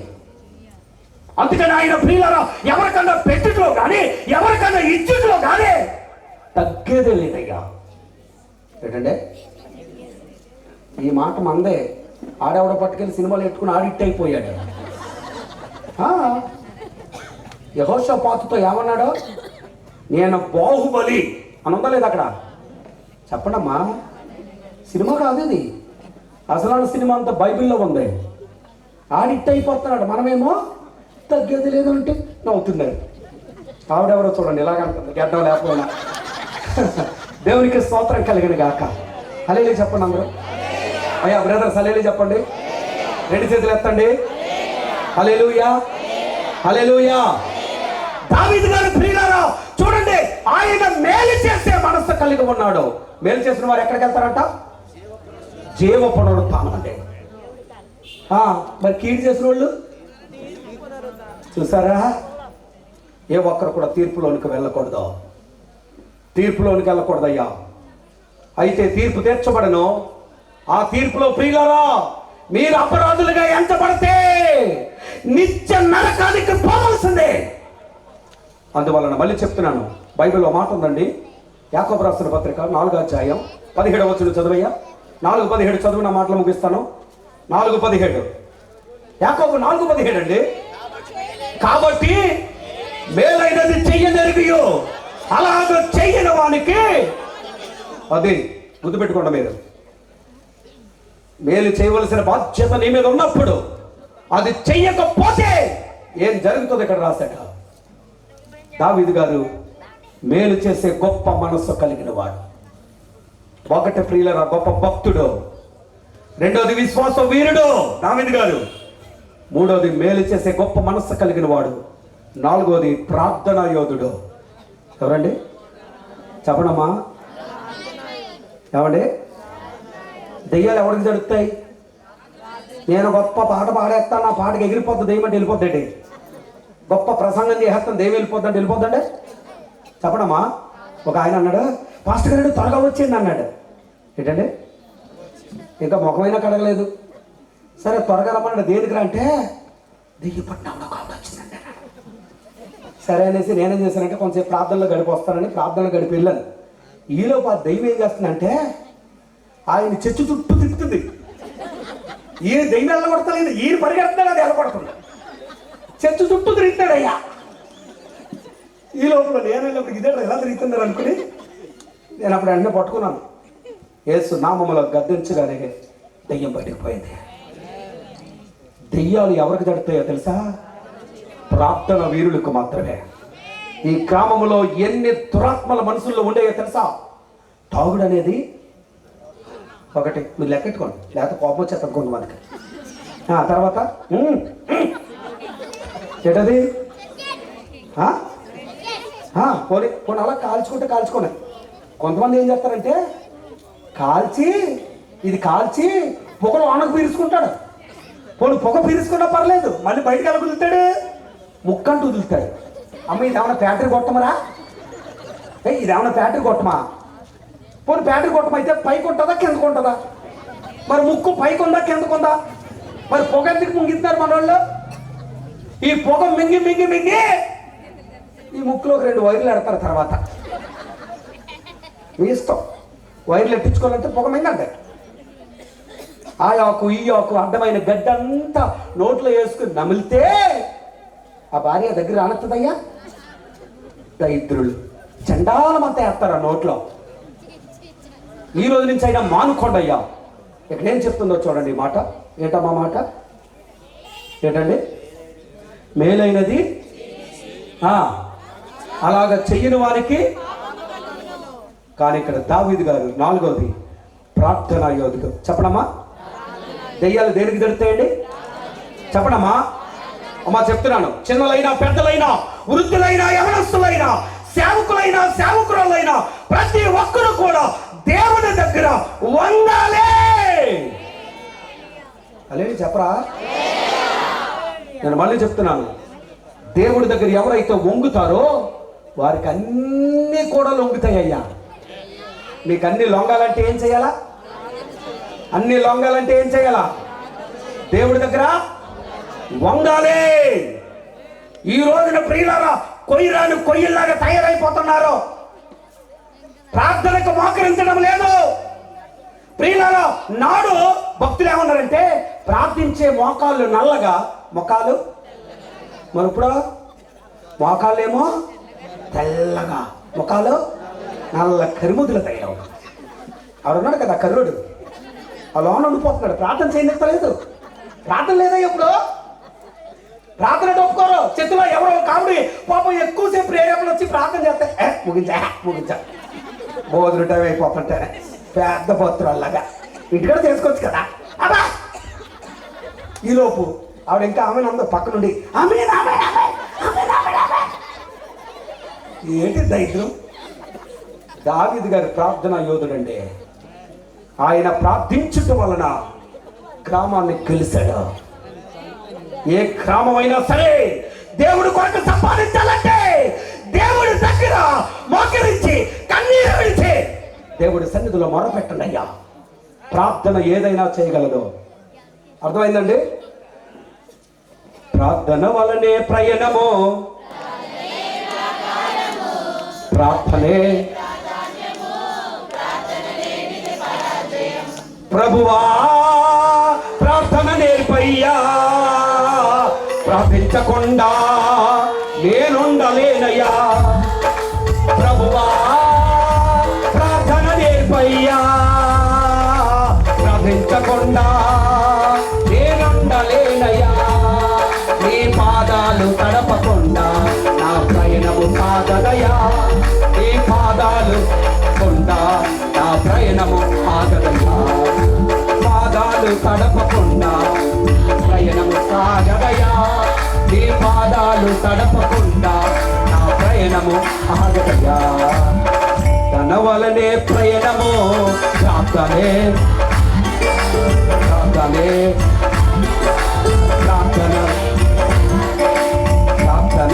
అందుకని ఆయన ప్రియులారా, ఎవరికన్నా పెట్టుట్లో కానీ ఎవరికన్నా ఇచ్చుట్లో కానీ తగ్గేదే లేదయ్యా. ఏంటంటే ఈ మాట మందే. ఆడెవడ పట్టుకెళ్ళి సినిమాలు పెట్టుకుని ఆడిట్ అయిపోయాడు. యెహోషాపాతుతో ఏమన్నాడు? నేను బాహుబలి అని ఉందా లేదు అక్కడ? చెప్పండమ్మా. సినిమా కాదు ఇది, అసలు సినిమా అంతా బైబిల్లో ఉంది. ఆడిట్ అయిపోతున్నాడు, మనమేమో తగ్గేది లేదు అంటే నవ్వుతున్నారు. ఆవిడెవరో చూడండి ఇలాగంటుంది, గడ్డం లేకపోయినా. దేవునికి స్తోత్రం కలిగిన గాక. హల్లెలూయా చెప్పండి అందరూ. అయ్యా బ్రదర్స్ హల్లెలూయా చెప్పండి, 2 చేతులు ఎత్తండి. హల్లెలూయా, హల్లెలూయా. దావీదు గారి ప్రియులారా చూడండి, ఆయన మేలు చేసే మనస్సు కలిగి ఉన్నాడు. మేలు చేసిన వారు ఎక్కడికి వెళ్తారంట? జీవ పునరుత్థానం అంటే. మరి కీడు చేసిన వాళ్ళు చూసారా? ఏ ఒక్కరు కూడా తీర్పులోనికి వెళ్ళకూడదు, తీర్పులోనికి వెళ్ళకూడదయ్యా. అయితే తీర్పు తీర్చబడను. ఆ తీర్పులో ప్రియులారా మీరు అపరాధులుగా ఎంచబడితే నిత్య నరకానికి పోవాల్సిందే. అందువలన మళ్ళీ చెప్తున్నాను, బైబిల్లో మాట ఉందండి. యాకోబు రాసిన పత్రిక 4వ అధ్యాయం 17వ వచనం చదువయ్యా. 4:17 చదువు, నా మాటలు ముగిస్తాను. 4:17 యాకోబు 4:17 అండి. కాబట్టి మేలైనది చెయ్యనెరిగియో అలాగ చెయ్యని వానికి, అది గుర్తుపెట్టుకోండి, మీరు మేలు చేయవలసిన బాధ్యత నీ మీద ఉన్నప్పుడు అది చెయ్యకపోతే ఏం జరుగుతుంది ఇక్కడ రాశాక. దావీదు గారు మేలు చేసే గొప్ప మనస్సు కలిగిన వాడు. ఒకటి ప్రియులరా గొప్ప భక్తుడు, రెండోది విశ్వాస వీరుడు దావీదు గారు, మూడోది మేలు చేసే గొప్ప మనస్సు కలిగిన వాడు, నాలుగోది ప్రార్థనా యోధుడు. ఎవరండి చెప్పడమ్మా? ఏమండి? దెయ్యాలు ఎవరికి జరుగుతాయి? నేను గొప్ప పాట పాడేస్తాను, నా పాటకి ఎగిరిపోద్ది దెయ్యమంటే వెళ్ళిపోద్దండి. గొప్ప ప్రసంగం చేసేస్తాం, దేవి వెళ్ళిపోద్దండి. చెప్పడమ్మా. ఒక ఆయన అన్నాడు, పాస్టర్ గారు త్వరగా వచ్చింది అన్నాడు. ఏంటండి, ఇంకా ముఖమైనా కడగలేదు. సరే త్వరగా రమ్మన్నాడు. దేనికి రా అంటే, దెయ్యం పట్టినప్పుడు ఒక ఆవిడ వచ్చిందండి. సరే అనేసి నేనేం చేశానంటే కొంచెం ప్రార్థనలో గడిపి వస్తానని ప్రార్థనలో గడిపి వెళ్ళాను. ఈలోపు ఆ దెయ్యం ఏం చేస్తుందంటే ఆయన చర్చి చుట్టూ తిప్పుతుంది. ఈయన దెయ్యం వెళ్ళగొడతలేదు, ఈయన పరిగెడుతున్నాడు, అది వెళ్ళగొడుతుంది. చర్చి చుట్టూ తిరుగుతాడు అయ్యా. ఈ లోపల నేను వెళ్ళినప్పుడు ఇదే ఎలా తిరుగుతున్నారు అనుకుని నేను అప్పుడు వెంటనే పట్టుకున్నాను. యేసు నామములో గద్దించగానే దెయ్యం బయటకు పోయింది. దెయ్యాలు ఎవరికి జరుగుతాయో తెలుసా? ప్రార్థన వీరులకు మాత్రమే. ఈ గ్రామంలో ఎన్ని దురాత్మల మనుషుల్లో ఉండేయో తెలుసా? తాగుడు అనేది ఒకటి, మీరు లెక్కెట్టుకోండి, లేకపోతే కోపం వచ్చేస్తాం కొంతమందికి. తర్వాత ఏంటది? పోనీ పోనీ అలా కాల్చుకోండి. కొంతమంది ఏం చేస్తారంటే కాల్చి పొగలు వానకు పీల్చుకుంటాడు. పోనీ పొగ పీల్చుకున్నా పర్లేదు, మళ్ళీ బయటకు ఎలా కుదులుతాడు? ముక్కంటూ వదులుతాడు. అమ్మ ఇదేమన్నా బ్యాటరీ కొట్టమరా? ఇదేమన్నా బ్యాటరీ కొట్టమా? పోనీ బ్యాటరీ కొట్టమైతే పైకి ఉంటుందా కిందకు ఉంటుందా? మరి ముక్కు పైకి ఉందా కిందకు ఉందా? మరి పొగ ఎందుకు ముంగిస్తారు మన వాళ్ళు? ఈ పొగ మింగి ఈ ముక్కులోకి 2 వైర్లు ఎడతారు. తర్వాత మీ ఇష్టం, వైర్లు ఎట్టించుకోవాలంటే పొగ మింగండి. ఆ ఆకు ఈ ఆకు అడ్డమైన గడ్డంతా నోట్లో వేసుకుని నమిలితే ఆ భార్య దగ్గర ఆనెత్తదయ్యా. దరిద్రులు చండాలమంతా వేస్తారు ఆ నోట్లో. ఈ రోజు నుంచి అయినా మానుకోండి అయ్యా. ఇక్కడ ఏం చెప్తుందో చూడండి. మాట ఏంటమ్మా? మాట ఏంటండి? మేలైనది అలాగ చెయ్యని వారికి. కానీ ఇక్కడ దావీదు గారు 4వది ప్రార్థనా యోధుడు. చెప్పడమ్మా. దెయ్యాలు దేనికి దొరుకుతాయండి? చెప్పడమ్మా. అమ్మా చెప్తున్నాను, చిన్నలైనా పెద్దలైనా వృద్ధులైనా యవనస్తులైనా సేవకులైనా సేవకురాలైనా ప్రతి ఒక్కరు కూడా దేవుని దగ్గర వంగాలే. అలాగే చెప్పరా? నేను మళ్ళీ చెప్తున్నాను, దేవుడి దగ్గర ఎవరైతే వంగుతారో వారికి అన్నీ కూడా లొంగుతాయ్యా. మీకు అన్ని లొంగాలంటే ఏం చేయాలా? అన్ని లొంగాలంటే ఏం చేయాలా? దేవుడి దగ్గర వంగాలే. ఈ రోజున ప్రియులారా కొయ్యరాని కొయ్యల్లాగా తయారైపోతున్నారు. ప్రార్థనకు మోకరించడం లేదు. ప్రియులారా నాడు భక్తులు ఏమన్నారంటే ప్రార్థించే మోకాళ్ళు నల్లగా, మొకాలు మరి ఇప్పుడు మోకాళ్ళేమో తెల్లగా, ముఖాలు నల్ల కరిముదులు తయారు. ఆడున్నాడు కదా కర్రుడు, ఆ లోన ఉండిపోతున్నాడు. ప్రార్థన చేయలేదు. ప్రార్థన లేదా? ఎప్పుడు ప్రార్థన ఒప్పుకోరు. చేతిలో ఎవరో కామెడీ పాపం ఎక్కువసేపు ప్రేరేపణ వచ్చి ప్రార్థన చేస్తే ముగించా బోధులు టైం అయిపోతుంటే పెద్ద పోతురాల్లాగా ఇంటికడ చేసుకోవచ్చు కదా. అబ్బా ఈలోపు ఆవిడ ఇంకా ఆమె నందు పక్క నుండి ఏంటి దైత్యం? దావీదు గారి ప్రార్థనా యోధుడండి. ఆయన ప్రార్థించటం వలన గ్రామాన్ని గెలిచాడు. ఏ గ్రామమైనా సరే దేవుడు కొరకు సంపాదించాలంటే దేవుడి దగ్గర మోకరించి కన్నీరు విడిచి దేవుడి సన్నిధిలో మొరపెట్టండి అయ్యా. ప్రార్థన ఏదైనా చేయగలదు. అర్థమైందండి? ప్రార్థన వలనే ప్రయాణము, ప్రార్థనే ప్రభువా ప్రార్థన నేర్పయ్యా. ప్రార్థించకుండా నేనుండలేనయ్యా. ప్రభువా ప్రార్థన నేర్పయ్యా. ప్రార్థించకుండా నేనుండలేనయ్యా. నీ పాదాలు తడపకుండా నా ప్రయాణము సాగదయా. నీ పాదాలు కొండా నా ప్రయాణము ఆగదయా. పాదాలు తడపకుండా ప్రయాణము సాగదయా. నీ పాదాలు తడపకుండా నా ప్రయాణము ఆగదయా. తన వలనే ప్రయాణము ప్రార్థనే ప్రార్థనే ప్రార్థన ప్రార్థన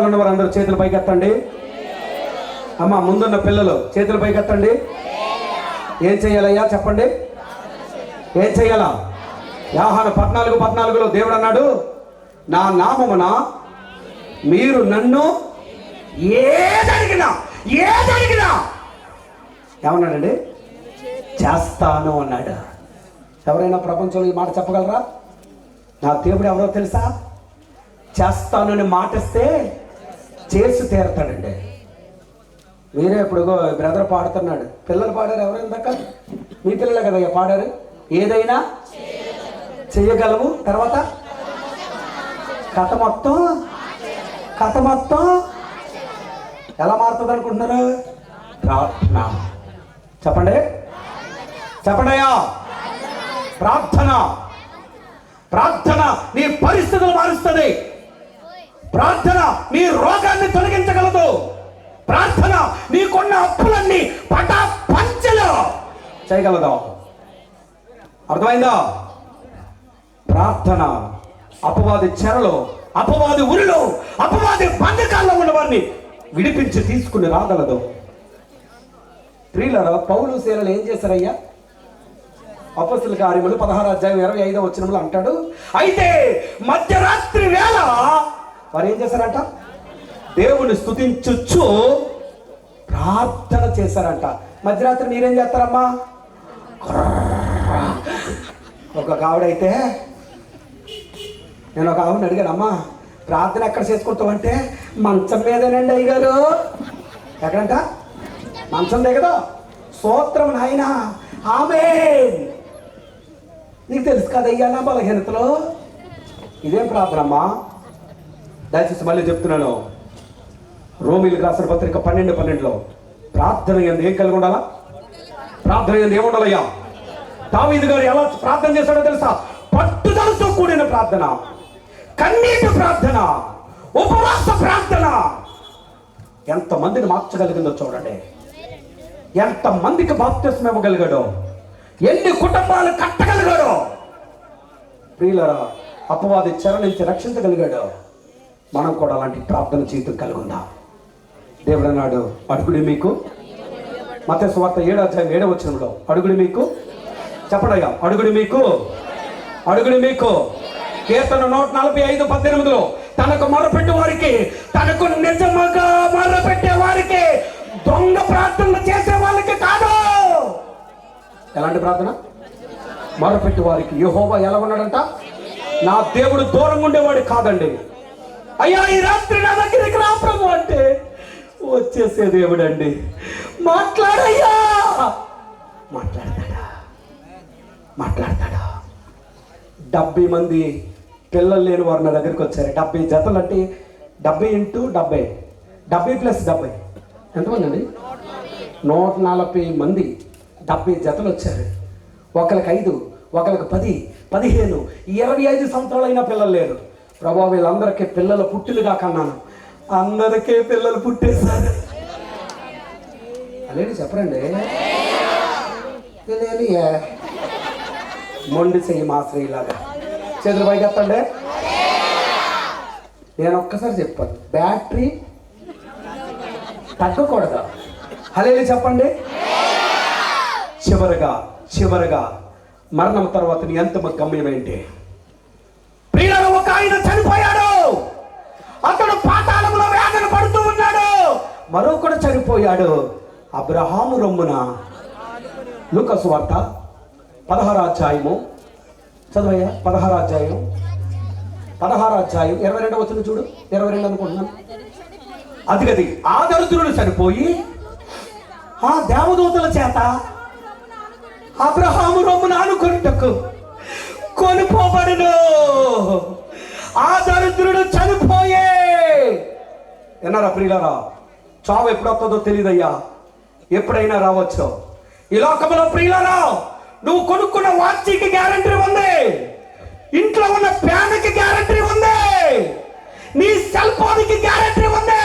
ఉన్న వారు అందరూ చేతులు పైకెత్తండి. అమ్మ ముందున్న పిల్లలు చేతులు పైకెత్తండి. ఏం చెయ్యాలయ్యా చెప్పండి, ఏం చెయ్యాలా? యోహాను 14:14 దేవుడు అన్నాడు, నా నామమున మీరు నన్ను ఏదడిగినా ఏమన్నాడండి? చేస్తాను అన్నాడు. ఎవరైనా ప్రపంచంలో ఈ మాట చెప్పగలరా? నా దేవుడు ఎవరో తెలుసా? చేస్తానని మాటిస్తే చేసి తీరతాడండి. మీరే ఇప్పుడు బ్రదర్ పాడుతున్నాడు, పిల్లలు పాడారు. ఎవరైనా దాకా మీ పిల్లలే కదా పాడారు. ఏదైనా చెయ్యగలవు. తర్వాత కథ మొత్తం ఎలా మారుతుంది అనుకుంటున్నారు? ప్రార్థన. చెప్పండియా, ప్రార్థన నీ పరిస్థితులు మారుస్తుంది. ప్రార్థన నీ రోగాన్ని తొలగించగలదు. ప్రార్థన నీకున్న అప్పులన్నీ పంచలు చేయగలదు. అర్థమైందా? ప్రార్థన అపవాది చెరలో, అపవాది ఉరిలో, అపవాది బంధకాల్లో ఉన్న వారిని విడిపించి తీసుకుని రాగలదు. ప్రియులారా, పౌలు శీలలు ఏం చేశారయ్యా? అపొస్తలుల కార్యములు 16:25 అంటాడు, అయితే మధ్యరాత్రి వేళ వారు ఏం చేశారంట? దేవుని స్తుతించుచు ప్రార్థన చేశారంట. మధ్యరాత్రి మీరేం చేస్తారమ్మా? ఒక ఆవిడైతే నేను ఒక ఆవిడని అడిగాను, అమ్మా ప్రార్థన ఎక్కడ చేసుకుంటామంటే మంచం మీదేనండి అయ్యగారు. ఎక్కడంట? మంచం దిగదు. స్తోత్రం నాయన, ఆమేన్. నీకు తెలుసు కదయ్యా నా బలహీనతలో. ఇదేం ప్రార్థన అమ్మా? దయచేసి మళ్ళీ చెప్తున్నాను, రోమీయులకు రాసిన పత్రిక 12:12 ప్రార్థన యందు ఏం కలిగి ఉండాలా? ప్రార్థన యందు ఏముండాలయ్యా? దావీదు గారు ఎలా ప్రార్థన చేశాడో తెలుసా? పట్టుదలతో కూడిన ప్రార్థన, కన్నీటి ప్రార్థన, ఉపవాస ప్రార్థన. ఎంతమందిని మార్చగలిగిందో చూడండి. ఎంతమందికి బాప్తిస్మం ఇవ్వగలిగాడో, ఎన్ని కుటుంబాలు కట్టగలిగాడో. ప్రియులారా, అపవాది చెర నుంచి రక్షించగలిగాడో. మనం కూడా అలాంటి ప్రార్థన జీవితం కలిగి ఉందాం. దేవుడు అన్నాడు, అడుగుడి మీకు. మత్తయి సువార్త 7:7 అడుగుడి మీకు. చెప్పడయ్యా, అడుగుడి మీకు. కీర్తన 145:18 తనకు మొరపెట్టే వారికి, తనకు నిజముగా మొరపెట్టే వారికి, దొంగ ప్రార్థనలు చేసే వాళ్ళకి కాదు. ఎలాంటి ప్రార్థన? మొరపెట్టే వారికి. యెహోవా ఎలా ఉన్నాడంట? నా దేవుడు దూరంగా ఉండేవాడు కాదండి. అయ్యా ఈ రాత్రి నా దగ్గరికి రా ప్రభు అంటే వచ్చేసే దేవుడు అండి. మాట్లాడయ్యా, మాట్లాడతాడా? 70 మంది పిల్లలు లేని వారు నా దగ్గరికి వచ్చారు. 70 జతలు అంటే 70 × 70, 70+70 ఎంతమంది అండి? 140 మంది. 70 జతలు వచ్చారు. ఒకరికి 5, ఒకరికి 10, 15, 25 సంవత్సరాలైన పిల్లలు లేరు. ప్రభా వీళ్ళందరికీ పిల్లలు పుట్టినగా కన్నాను. అందరికీ పిల్లలు పుట్టేశారు. అలాంటి చెప్పరండి. మొండి చెయ్యి మా శ్రీలాగా చేతులు పైకి ఎత్తండి. నేను ఒక్కసారి చెప్పాను, బ్యాటరీ తగ్గకూడదు. హల్లెలూయా చెప్పండి. చివరగా మరణం తర్వాత నీ అంతిమ గమ్యం ఏంటి? ప్రియులారా, ఒక ఆయన చనిపోయాడు. అతడు పాతాళంలో వేదన పడుతూ ఉన్నాడు. మరొకడు చనిపోయాడు అబ్రహాము రొమ్మున. లూకా సువార్త 16వ అధ్యాయము చదవయ్యా. 16వ అధ్యాయం 22వ చూడు. 22 అనుకుంటున్నాను. అది ఆ దరిద్రుడు చనిపోయి ఆ దేవదూతల చేత అబ్రహాము రొమ్మున ఆనుకొనుటకు కొనుపోబడును. ఆ దరిద్రుడు చనిపోయే. ఎన్నారా ప్రియులారా, చావు ఎప్పుడు వస్తుందో తెలియదయ్యా. ఎప్పుడైనా రావచ్చు. ఈ లోకంలో ప్రియులారా, నువ్వు కొనుక్కున్న వాచికి గ్యారంటీ ఉంది, ఇంట్లో ఉన్న ఫ్యాన్కి గ్యారంటీ ఉంది, నీ సెల్ ఫోన్కి గ్యారంటీ ఉంది,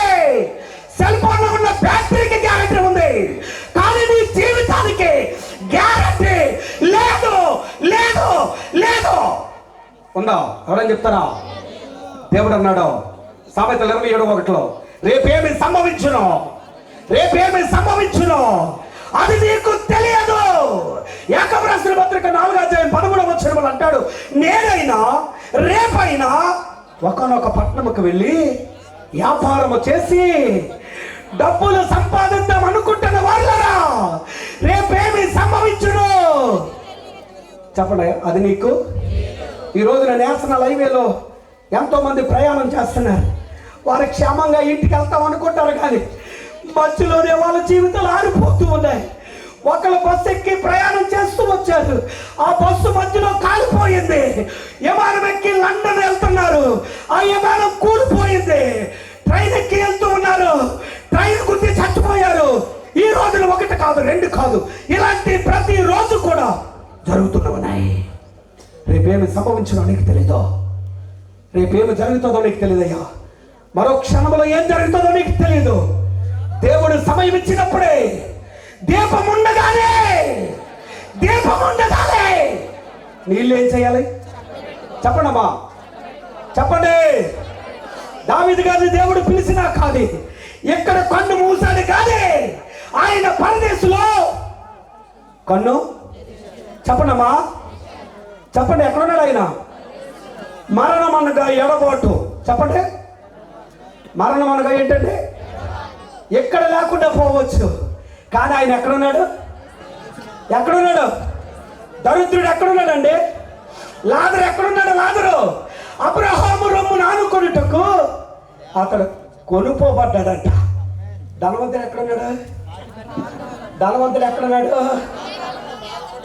సెల్ ఫోన్ లో ఉన్న బ్యాటరీకి గ్యారంటీ ఉంది. కానీ నీ జీవితానికి గ్యారంటీ లేదు. ఉందా? ఎవరైనా చెప్తారా? దేవుడు అన్నాడు, సామెతలు 27:1 రేపేమి సంభవించును, రేపేమి సంభవించును అది నీకు తెలియదు. యాకోబు రాసిన పత్రిక 4:13 అంటాడు, నేనైనా రేపైనా ఒకనొక పట్టణముకు వెళ్ళి వ్యాపారము చేసి డబ్బులు సంపాదిద్దాం అనుకుంటున్న వాళ్ళరా రేపేమి సంభవించును చెప్పండి. అది నీకు ఈ రోజున నేషనల్ హైవేలో ఎంతో మంది ప్రయాణం చేస్తున్నారు. వారు క్షేమంగా ఇంటికి వెళ్తాం అనుకుంటారు, కానీ మధ్యలోనే వాళ్ళ జీవితాలు ఆరిపోతూ ఉన్నాయి. ఒకళ్ళు బస్సు ఎక్కి ప్రయాణం చేస్తూ వచ్చారు, ఆ బస్సు మధ్యలో కాలిపోయింది. విమానం ఎక్కి లండన్ వెళ్తున్నారు, ఆ విమానం కూలిపోయింది. ట్రైన్ ఎక్కి వెళ్తూ ఉన్నారు, ట్రైన్ గుద్ది చచ్చిపోయారు. ఈ రోజులు 1 కాదు 2 కాదు, ఇలాంటి ప్రతి రోజు కూడా జరుగుతున్నాయి. రేపేమి సంభవించడం నీకు తెలీదు, రేపేమి జరుగుతుందో నీకు తెలియదయ్యా. మరో క్షణంలో ఏం జరుగుతుందో నీకు తెలీదు. దేవుడు సమయం ఇచ్చినప్పుడే దీపం ఉండగానే నీళ్ళు ఏం చేయాలి చెప్పండమ్మా, చెప్పండి. దావీదు గారిని దేవుడు పిలిచినా కానీ, ఎక్కడ కన్ను మూసాడు కానీ ఆయన పరదేశంలో కన్ను చెప్పండమ్మా, చెప్పండి. ఎక్కడున్నాడు ఆయన? మరణం అనగా ఎడబాటు. చెప్పండి, మరణం అనగా ఏంటంటే ఎక్కడ లేకుండా పోవచ్చు, కానీ ఆయన ఎక్కడున్నాడు? ఎక్కడున్నాడు? దరిద్రుడు ఎక్కడున్నాడండి? లాజరు ఎక్కడున్నాడు? లాజరు అబ్రహాము రొమ్మును ఆనుకొనుటకు అతడు కొనుపోబడ్డాడంట. ధనవంతుడు ఎక్కడున్నాడు? ధనవంతుడు ఎక్కడున్నాడు?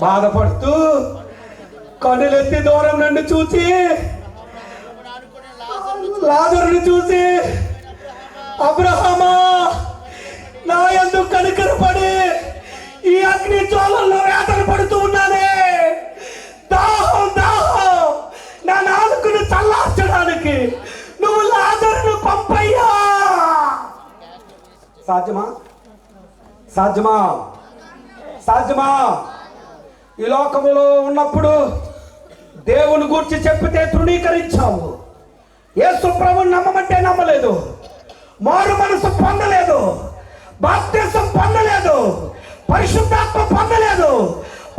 బాధపడుతూ కన్నులెత్తి దూరం నుండి చూసి లాజరుని చూసి, అబ్రహామా నా యందు కనికరపడి ఈ అగ్ని జ్వాలల్లో వేదన పడుతూ ఉన్నానే, దాహం దాహం నా నాలుకను చల్లార్చడానికి నువ్వు లాజరును పంపయ్యా. సాధ్యమా? సాధ్యమా? సాధ్యమా? ఈ లోకములో ఉన్నప్పుడు దేవుని గూర్చి చెప్పితే తృణీకరించావు, యేసు ప్రభువుని నమ్మమంటే నమ్మలేదు, మారు మనసు పొందలేదు, బాప్తిసం పొందలేదు, పరిశుద్ధాత్మ పొందలేదు,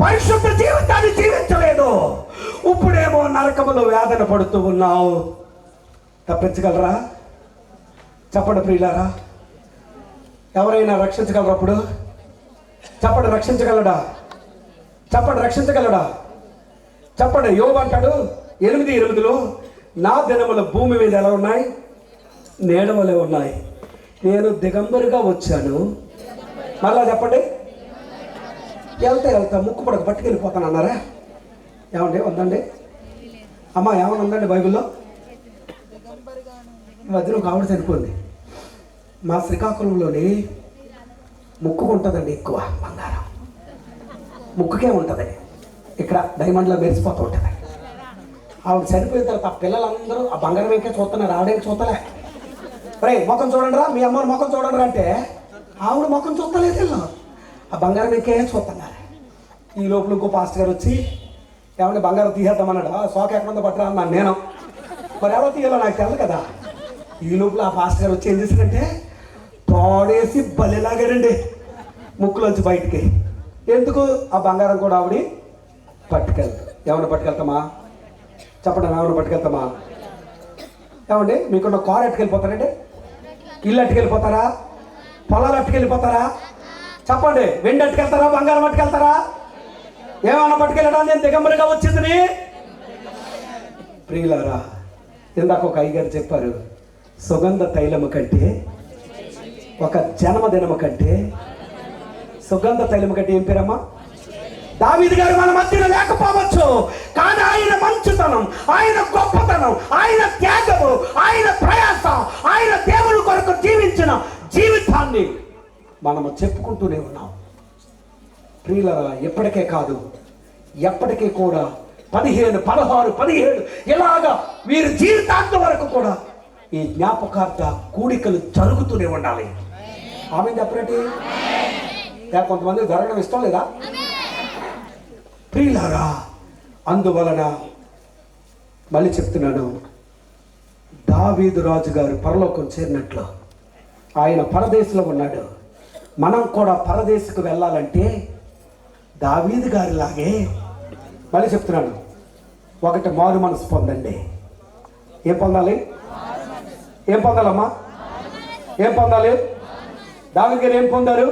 పరిశుద్ధ జీవితాన్ని జీవించలేదు. ఇప్పుడేమో నరకములో వేదన పడుతూ ఉన్నావు. తప్పించగలరా? చెప్పండి ప్రియులారా, ఎవరైనా రక్షించగలరా? అప్పుడు చెప్పండి, రక్షించగలడా? చెప్పండి, రక్షించగలడా? చెప్పండి. యోబు అంటాడు 8:8 నా దినముల భూమి మీద ఎలా ఉన్నాయి? నీడవలే ఉన్నాయి. నేను దిగంబరిగా వచ్చాను. మళ్ళా చెప్పండి. వెళ్తా ముక్కు పడక పట్టుకెళ్ళిపోతాను అన్నారా? ఏమండి ఉందండి అమ్మా, ఏమన్నా ఉందండి బైబిల్లో? మధ్యలో ఒక ఆవిడ చనిపోయింది. మా శ్రీకాకుళంలోని ముక్కుకు ఉంటుందండి ఎక్కువ బంగారం, ముక్కుకే ఉంటుంది, ఇక్కడ డైమండ్లో మెరిసిపోతూ ఉంటుంది. ఆవిడ చనిపోయిన తర్వాత ఆ పిల్లలందరూ ఆ బంగారం ఇంకే చూస్తున్నారు, ఆవిడేం చూస్తలే. రే ముఖం చూడండి రా, మీ అమ్మని ముఖం చూడండి రా అంటే ఆవిడ ముఖం చూస్తలేదు, వీళ్ళు ఆ బంగారం ఇంకే చూస్తున్నారు. ఈ లోపల ఇంకో పాస్టర్ గారు వచ్చి ఏమంటే బంగారం తీసేద్దామన్నాడు. సోక ఎక్కడుందో పట్టరా అన్నాను నేను. మరి ఎవరో తీయాలో నాకు తెలియదు కదా. ఈ లోపల ఆ పాస్టర్ గారు వచ్చి ఏం చేశారంటే తోడేసి బలిలాగారండి ముక్కులోంచి బయటికి. ఎందుకు? ఆ బంగారం కూడా ఆవిడ పట్టుకెళ్తాం. ఏమన్నా పట్టుకెళ్తామా? చెప్పండి, ఏమన్నా పట్టుకెళ్తామా? ఏమండి మీకున్న కారు అట్టుకెళ్ళిపోతారండి? ఇల్లు అట్టుకెళ్ళిపోతారా? పొలాలు అట్టుకెళ్ళిపోతారా? చెప్పండి, వెండి అట్టుకెళ్తారా? బంగారం అట్టుకెళ్తారా? ఏమన్నా పట్టుకెళ్ళడానికి నేను దిగంబరిగా వచ్చిందని. ప్రియులారా, ఇందాక ఒక అయ్యగారు చెప్పారు, సుగంధ తైలము కంటే, ఒక జన్మదినము కంటే, సుగంధ తైలము కంటే ఏం పేరమ్మా? దావీదు గారు మన మధ్యలో లేకపోవచ్చు, కానీ ఆయన మంచుతనం, ఆయన గొప్పతనం, ఆయన త్యాగము, ఆయన ప్రయాస, ఆయన దేవుని కొరకు జీవించిన జీవితాన్ని మనము చెప్పుకుంటూనే ఉన్నాం. ప్రియులారా, ఎప్పటికే కాదు ఎప్పటికీ కూడా 15, 16, 17 ఇలాగా వీరి జీవితాంతం వరకు కూడా ఈ జ్ఞాపకార్థ కూడికలు జరుగుతూనే ఉండాలి. ఆమె చెప్పండి. కొంతమంది జరగడం ఇష్టం లేదా? ప్రియులారా, అందువలన మళ్ళీ చెప్తున్నాను, దావీదు రాజు గారు పరలోకం చేరినట్లు ఆయన పరదేశంలో ఉన్నాడు. మనం కూడా పరదేశకు వెళ్ళాలంటే దావీదు గారిలాగే, మళ్ళీ చెప్తున్నాను, ఒకటి మారు మనసు పొందండి. ఏం పొందాలి? ఏం పొందాలమ్మా? ఏం పొందాలి? దావీదు గారు ఏం పొందారు?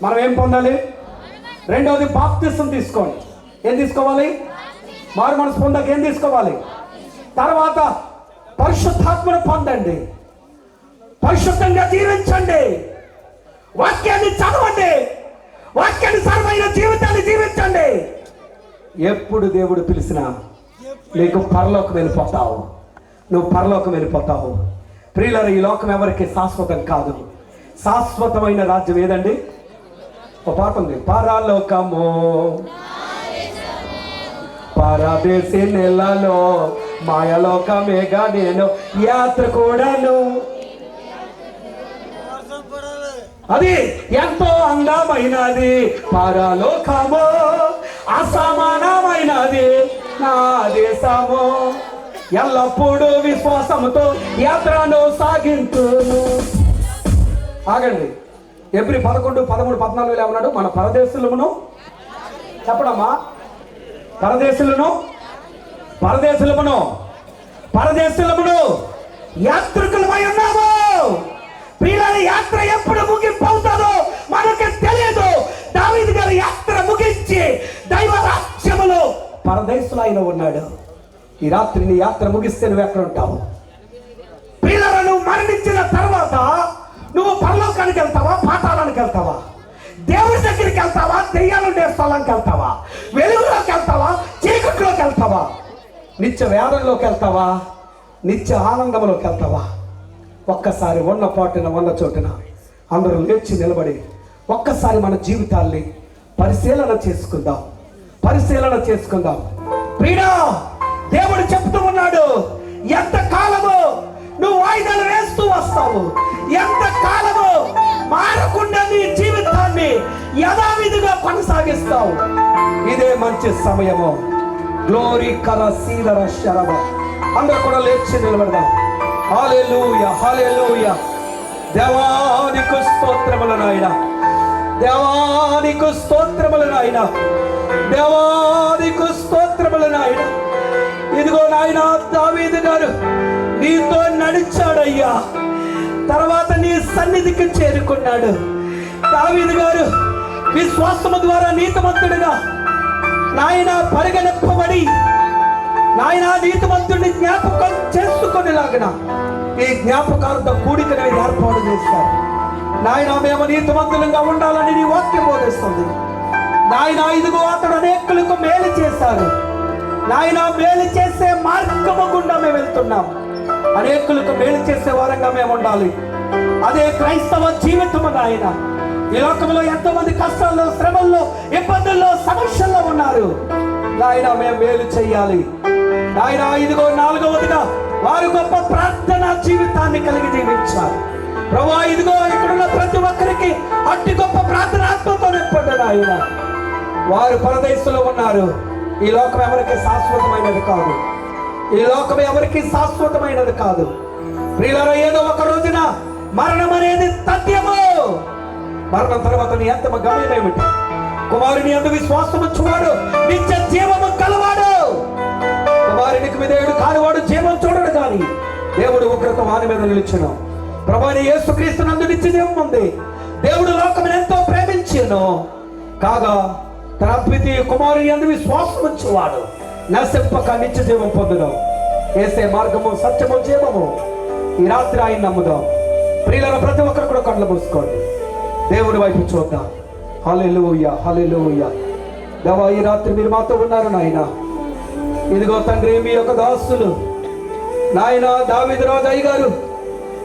మనం ఏం పొందాలి? రెండవది బాప్తిసం తీసుకోండి. ఏం తీసుకోవాలి? మారు మనసు పొందాక ఏం తీసుకోవాలి? తర్వాత పరిశుద్ధాత్మను పొందండి, పరిశుద్ధంగా జీవించండి, వాక్యాన్ని చదవండి, వాక్యానుసారమైన జీవితాన్ని జీవించండి. ఎప్పుడు దేవుడు పిలిచినా నీకు పరలోకం వెళ్ళిపోతావు, నువ్వు పరలోకం వెళ్ళిపోతావు. ప్రియులారా, ఈ లోకం ఎవరికి శాశ్వతం కాదు. శాశ్వతమైన రాజ్యం ఏదండి? ఒక పాట ఉంది, పరలోకము పరదేశి నెలలో మాయలోకమేగా నేను యాత్ర కూడాను. అది ఎంతో అందమైనది పరలోకము, అసమానమైనది నా దేశము. ఎల్లప్పుడూ విశ్వాసముతో యాత్రను సాగించును. ఆగండి. ఎబ్రి 11, 13, 14 ఏమన్నాడు? మన పరదేశులమును, చెప్పడమ్మా, పరదేశులను యాత్రికులమై ఉన్నాము. ప్రియుల యాత్ర ఎప్పుడు ముగింపు అవుతుందో మనకి తెలియదు. దావీదు గారి యాత్ర ముగించి దైవ రాజ్యములో పరదేశులు ఆయన ఉన్నాడు. ఈ రాత్రి నీ యాత్ర ముగిస్తే నువ్వు ఎక్కడ ఉంటావు? ప్రియులారా, నువ్వు మరణించిన తర్వాత నువ్వు పరలోకానికి వెళ్తావా, పాతాళానికి వెళ్తావా? దేవుడి దగ్గరికి వెళ్తావా, దెయ్యాలు ఉండే స్థలానికి వెళ్తావా? వెలుగులోకి వెళ్తావా, చీకట్లోకి వెళ్తావా? నిత్య వేదంలోకి వెళ్తావా, నిత్య ఆనందంలోకి వెళ్తావా? ఒక్కసారి ఉన్న పాటున ఉన్న చోటున అందరూ లేచి నిలబడి ఒక్కసారి మన జీవితాల్ని పరిశీలన చేసుకుందాం. ప్రియుడా, దేవుడు చెప్తూ ఉన్నాడు, ఎంత కాలము నువ్వు వాయిదాలు వేస్తూ వస్తావు, ఎంత కాలము మారకుండా నీ జీవితాన్ని యథావిధిగా కొనసాగిస్తావు. ఇదే మంచి సమయము. గ్లోరీ కర సీదర శరవ. అందరూ కూడా లేచి నిలబడదాం. హల్లెలూయా, హల్లెలూయా. దేవానికి స్తోత్రములు నాయనా, దేవానికి స్తోత్రములు నాయనా, దేవానికి స్తోత్రములు నాయనా. ఇదిగో నాయనా, దావీదు గారు నీతో నడిచాడయ్యా, తర్వాత నీ సన్నిధికి చేరుకున్నాడు. దావీదు గారు విశ్వాసము ద్వారా నీతిమంతుడిగా నాయన పరిగణింపబడి నాయన నీతిమంతుడిని జ్ఞాపకం చేసుకునేలాగిన ఈ జ్ఞాపకాలతో కూడికను ఏర్పాటు చేశారు. నాయన మేము నీతిమంతులంగా ఉండాలని నీ వాక్యం బోధిస్తుంది. నాయన ఇదిగో అతడు అనేకులకు మేలు చేశారు. నాయన మేలు చేసే మార్గము గుండా మేము వెళ్తున్నాం. అనేకులకు మేలు చేసే వారంగా మేము ఉండాలి. అదే క్రైస్తవ జీవితము. నాయన ఈ లోకంలో ఎంతో మంది కష్టాల్లో, శ్రమల్లో, ఇబ్బందుల్లో, సమస్యల్లో ఉన్నారు. నాయన మేము మేలు చెయ్యాలి. నాయన ఇదిగో 4వదిగా వారు గొప్ప ప్రార్థన జీవితాన్ని కలిగి జీవించారు. ప్రభువా, ఇదిగో ఇక్కడున్న ప్రతి ఒక్కరికి అట్టి గొప్ప ప్రార్థన ఆత్మతో నింపండి. నాయన వారు పరదేశంలో ఉన్నారు. ఈ లోకం ఎవరికి శాశ్వతమైనది కాదు. ఈ లోకం ఎవరికి శాశ్వతమైనది కాదు. ప్రియులారా, ఏదో ఒక రోజున మరణం అనేది తథ్యము. మరణం తర్వాత నీ అంతిమ గమ్యం ఏమిటి? కుమారుని యందు విశ్వాసము ఉంచువాడు నిత్య జీవము కలవాడు. కుమారునికి విధేయుడు కానివాడు జీవం చూడడు. కానీ దేవుడు ఉగ్రత వాని మీద నిలిచెను. ప్రభువైన యేసుక్రీస్తు నందు నిత్య జీవం ఉంది. దేవుడు లోకమును ఎంతో ప్రేమించెను కాగా తన అద్వితీయ కుమారుని యందు విశ్వాసం ఉంచువాడు నశింపక నిత్య జీవం పొందును. యేసే మార్గము, సత్యము, జీవము. ఈ రాత్రి ఆయన నమ్ముదాం. ప్రియులారా, ప్రతి ఒక్కరు కూడా కళ్ళు మూసుకోండి, దేవుని వైపు చూద్దాం. హల్లెలూయా, హల్లెలూయా. దేవా, ఈ రాత్రి మీరు మాతో ఉన్నారు నాయన. ఇదిగో తండ్రి, మీ యొక్క దాసులు నాయన దావీదు రాజు అయ్య గారు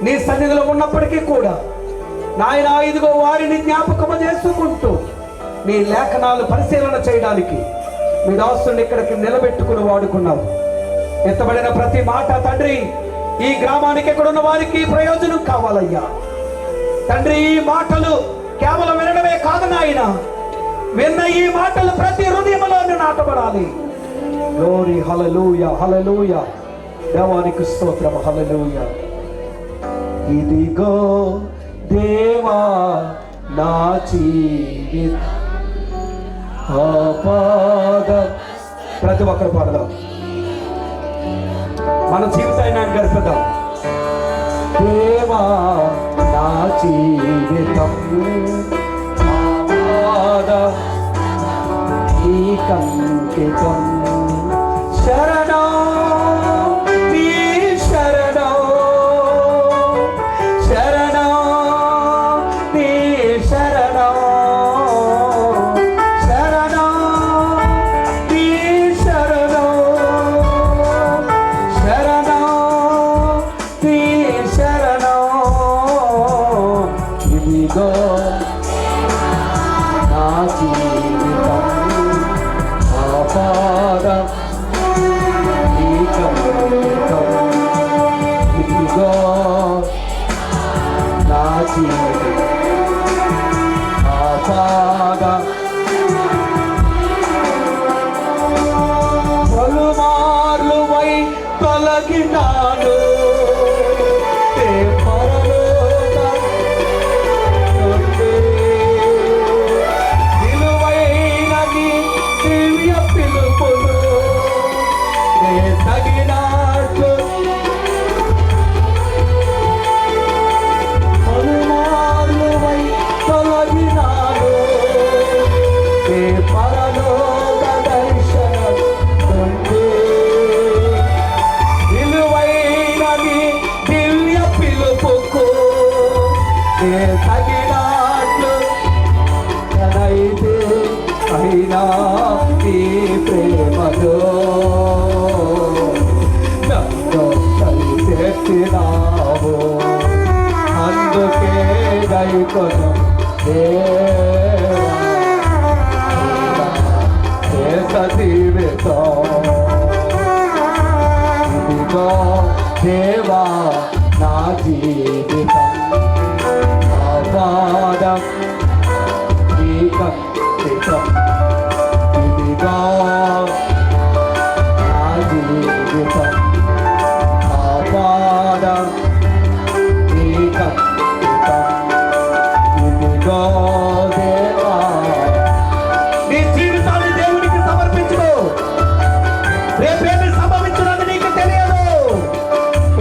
నీ సన్నిధిలో ఉన్నప్పటికీ కూడా నాయన ఇదిగో వారిని జ్ఞాపకము చేసుకుంటూ నీ లేఖనాలు పరిశీలన చేయడానికి మీ దాసుని ఇక్కడికి నిలబెట్టుకుని వాడుకున్నావు. ఎత్తబడిన ప్రతి మాట తండ్రి ఈ గ్రామానికి ఎక్కడున్న వారికి ప్రయోజనం కావాలయ్యా. తండ్రి, ఈ మాటలు కేవలం వినడమే కాదు నాయన, విన్న ఈ మాటలు ప్రతి హృదయంలో నాటబడాలి. గ్లోరీ, హల్లెలూయా, హల్లెలూయా. దేవానికి స్తోత్రం. హల్లెలూయా. ఇదిగో దేవా నా జీవిత ఆపాద. ప్రతి ఒక్కరు పాడదాం, మన జీవితాన్ని ఆయన గడిపేద్దాం. దేవా నా జీవితం ఆపాద నీకంకితం. శరణం నీ శరణం, శరణం నీ శరణం, శరణం నీ శరణం, శరణం నీ శరణం. ఇదిగో నా జీవితం ఆపాద నీకంకితం. ఇదిగో నా జీవితం ఆపాద. పలుమార్లు వై తొలగినాను ఏ పరలోక నుండి. విలువైన నీ దివ్య పిలుపులు నే తగినట్లు. పలుమార్లు వై తొలగినాను ఏ పరలోక దర్శనం నుండి. విలువైన నీ దివ్య పిలుపుకు నే తగినట్లు. తనైతే అయినా నీ ప్రేమలో నన్ను కలిసెత్తినావు. అందుకే దైకొను జీవితం. ఇదిగో దేవా నా జీవితం ఆపాదం నీకంకితం. ఇదిగో నా జీవితం ఆపాదం నీకంకితం. ఇదిగో దేవా. నీ జీవితాన్ని దేవునికి సమర్పించుకో. రేపేమి సంభవించున్నది నీకు తెలియదు.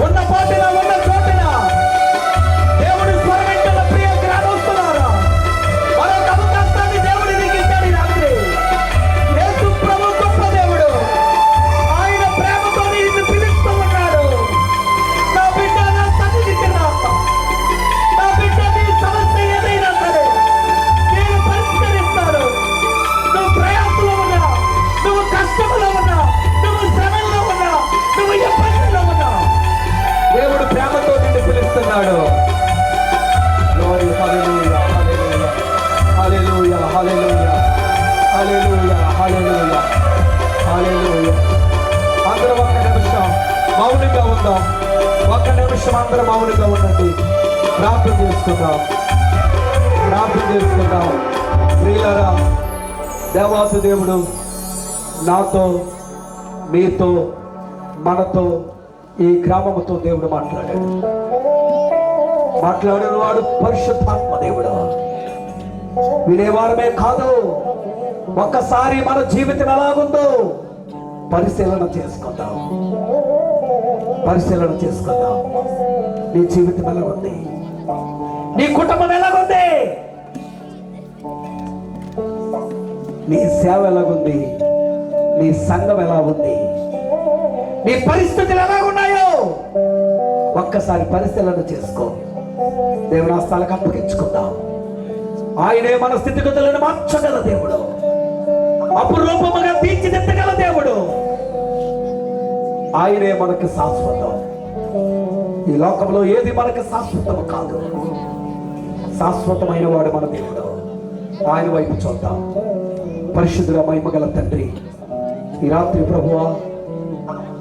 ఉన్న పాటిన ఉన్న చోటిన దేవుడి స్వరమించిన ప్రియ గ్రామస్తులారా, మరొక అవకాశాన్ని దేవుడు నీకు ఇచ్చాడు ఈ రాత్రి. యేసు ప్రభు గొప్ప దేవుడు. ఆయన ప్రేమతో నిన్ను పిలుస్తూ ఉన్నాడు. నా బిడ్డ, నా సన్నిధికి రా. నా బిడ్డ, నీ సమస్య ఏదైనా సరే నేను పరిష్కరిస్తాను. నువ్వు ప్రయాసంలో ఉన్నా, నువ్వు కష్టంలో ఉన్నా, నువ్వు శ్రమలో ఉన్నా, నువ్వు ఇబ్బందుల్లో ఉన్నా, దేవుడు ప్రేమతో నిన్ను పిలుస్తున్నాడు. Glory, hallelujah, hallelujah, hallelujah, hallelujah, hallelujah, hallelujah, hallelujah. అందరం ఒక్క నిమిషం మౌనంగా ఉందాం. ఒక్క నిమిషం అందరం మౌనంగా ఉండండి. ప్రార్థన చేసుకుందాం, ప్రార్థన చేసుకుందాం. ప్రియులారా, దేవాసు దేవుడు నాతో, మీతో, మనతో, ఈ గ్రామముతో దేవుడు మాట్లాడాడు. మాట్లాడిన వాడు పరిశుద్ధాత్మ దేవుడు. వినేవారమే కాదు, ఒక్కసారి మన జీవితం ఎలాగుందో పరిశీలన చేసుకుందాం. పరిశీలన చేసుకుందాం. నీ జీవితం ఎలాగుంది? నీ కుటుంబం ఎలాగుంది? నీ సేవ ఎలాగుంది? నీ సంఘం ఎలా ఉంది? నీ పరిస్థితులు ఎలాగున్నాయో ఒక్కసారి పరిశీలన చేసుకో. దేవుని హస్తాలకు అప్పగించుకుందాం. ఆయనే మన స్థితిగతులను మార్చగల దేవుడు. అపురూపముగా తీర్చిదిద్దగల దేవుడు. ఆయనే మనకు శాశ్వతం. ఈ లోకంలో ఏది మనకు శాశ్వతం కాదు. శాశ్వతమైన వాడు మన దేవుడు. ఆయన వైపు చూద్దాం. పరిశుద్ధుల మహిమగల తండ్రి, ఈ రాత్రి ప్రభువా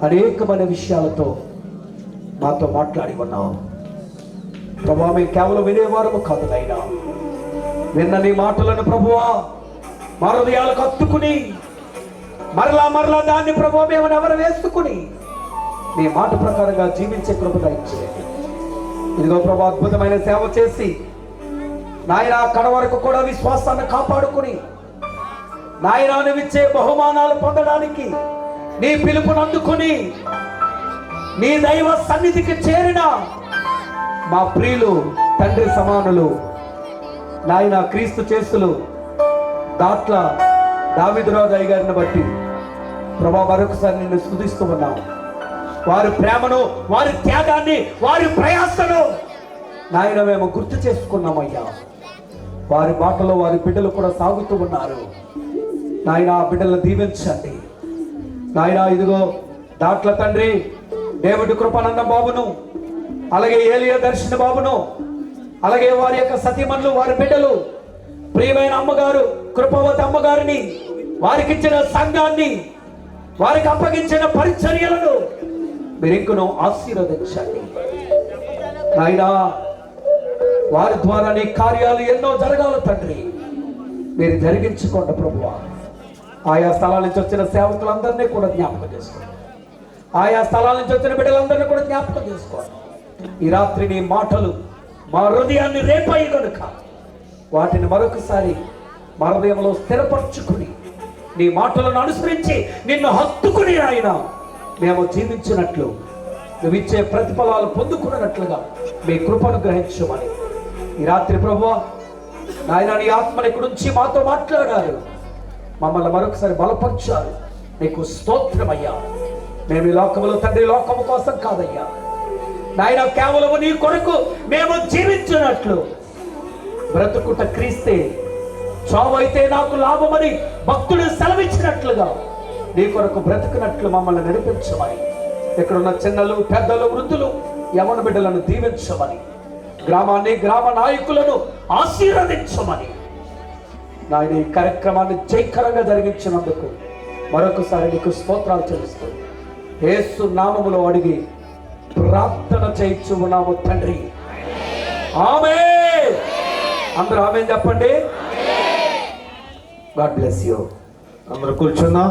అనేకమైన విషయాలతో మాతో మాట్లాడి ఉన్నావు ప్రభువా. మేము కేవలం వినేవారము కాదు నాయనా, విన్న నీ మాటలను ప్రభువా మా హృదయాలకు హత్తుకుని మరలా మరలా దాన్ని ప్రభువా మేము ఎవరు వేసుకుని నీ మాట ప్రకారంగా జీవించే కృప దయచేయండి. ఇదిగో ప్రభు, అద్భుతమైన సేవ చేసి నాయన కడ వరకు కూడా విశ్వాసాన్ని కాపాడుకుని నాయన నువ్విచ్చే బహుమానాలు పొందడానికి నీ పిలుపును అందుకుని నీ దైవ సన్నిధికి చేరిన మా ప్రియులు, తండ్రి సమానులు నాయన క్రీస్తు చేస్తులు దాట్ల దావీదురాజు గారిని బట్టి ప్రభా మరొకసారి నిన్ను స్తుతిస్తూ ఉన్నాం. వారి ప్రేమను, వారి త్యాగాన్ని, వారి ప్రయాసను నాయన మేము గుర్తు చేసుకున్నామయ్యా. వారి బాటలో వారి బిడ్డలు కూడా సాగుతూ ఉన్నారు. నాయన ఆ బిడ్డలను దీవించండి నాయన. ఇదిగో దాట్ల తండ్రి డేవిడ్ కృపానంద బాబును, అలాగే ఏలియా దర్శన బాబును, అలాగే వారి యొక్క సతీమణులు, వారి బిడ్డలు, ప్రియమైన అమ్మగారు కృపావతి అమ్మగారిని, వారికి ఇచ్చిన సంఘాన్ని, వారికి అప్పగించిన పరిచర్యలను మీరు ఇంకను ఆశీర్వదించండి నాయనా. వారి ద్వారా నీ కార్యాలు ఎన్నో జరగాలి తండ్రి, మీరు జరిగించుకోండి ప్రభువా. ఆయా స్థలాల నుంచి వచ్చిన సేవకులందరినీ కూడా జ్ఞాపకం చేసుకోండి. ఆయా స్థలాల నుంచి వచ్చిన బిడ్డలందరినీ కూడా జ్ఞాపకం చేసుకోండి. ఈ రాత్రి నీ మాటలు మా హృదయాన్ని రేపాయి కనుక వాటిని మరొకసారి మా హృదయంలో స్థిరపరచుకుని నీ మాటలను అనుసరించి నిన్ను హత్తుకుని ఆయన మేము జీవించినట్లు, నువ్వు ఇచ్చే ప్రతిఫలాలు పొందుకున్నట్లుగా మీ కృపను గ్రహించమని ఈ రాత్రి ప్రభువా నాయన నీ ఆత్మని ఇక్కడ నుంచి మాతో మాట్లాడారు, మమ్మల్ని మరొకసారి బలపరిచారు. నీకు స్తోత్రమయ్యా. మేము ఈ లోకములో తండ్రి లోకము కోసం కాదయ్యా నాయన, కేవలము నీ కొరకు మేము జీవించినట్లు, బ్రతుకుట క్రీస్తే చావైతే నాకు లాభమని భక్తుడు సెలవిచ్చినట్లుగా నీ కొరకు బ్రతుకున్నట్లు మమ్మల్ని నడిపించమని, ఇక్కడున్న చిన్నలు, పెద్దలు, వృద్ధులు, యవన బిడ్డలను దీవించమని, గ్రామాన్ని, గ్రామ నాయకులను ఆశీర్వదించమని నాయన ఈ కార్యక్రమాన్ని జయకరంగా జరిగించినందుకు మరొకసారి నీకు స్తోత్రాలు చెల్లిస్తూ యేసు నామములో అడిగి ప్రార్థన చేయించు ఉన్నాము తండ్రి. ఆమేన్. అందరూ ఆమేన్ చెప్పండి. God bless you. అందరూ కూర్చుందాం.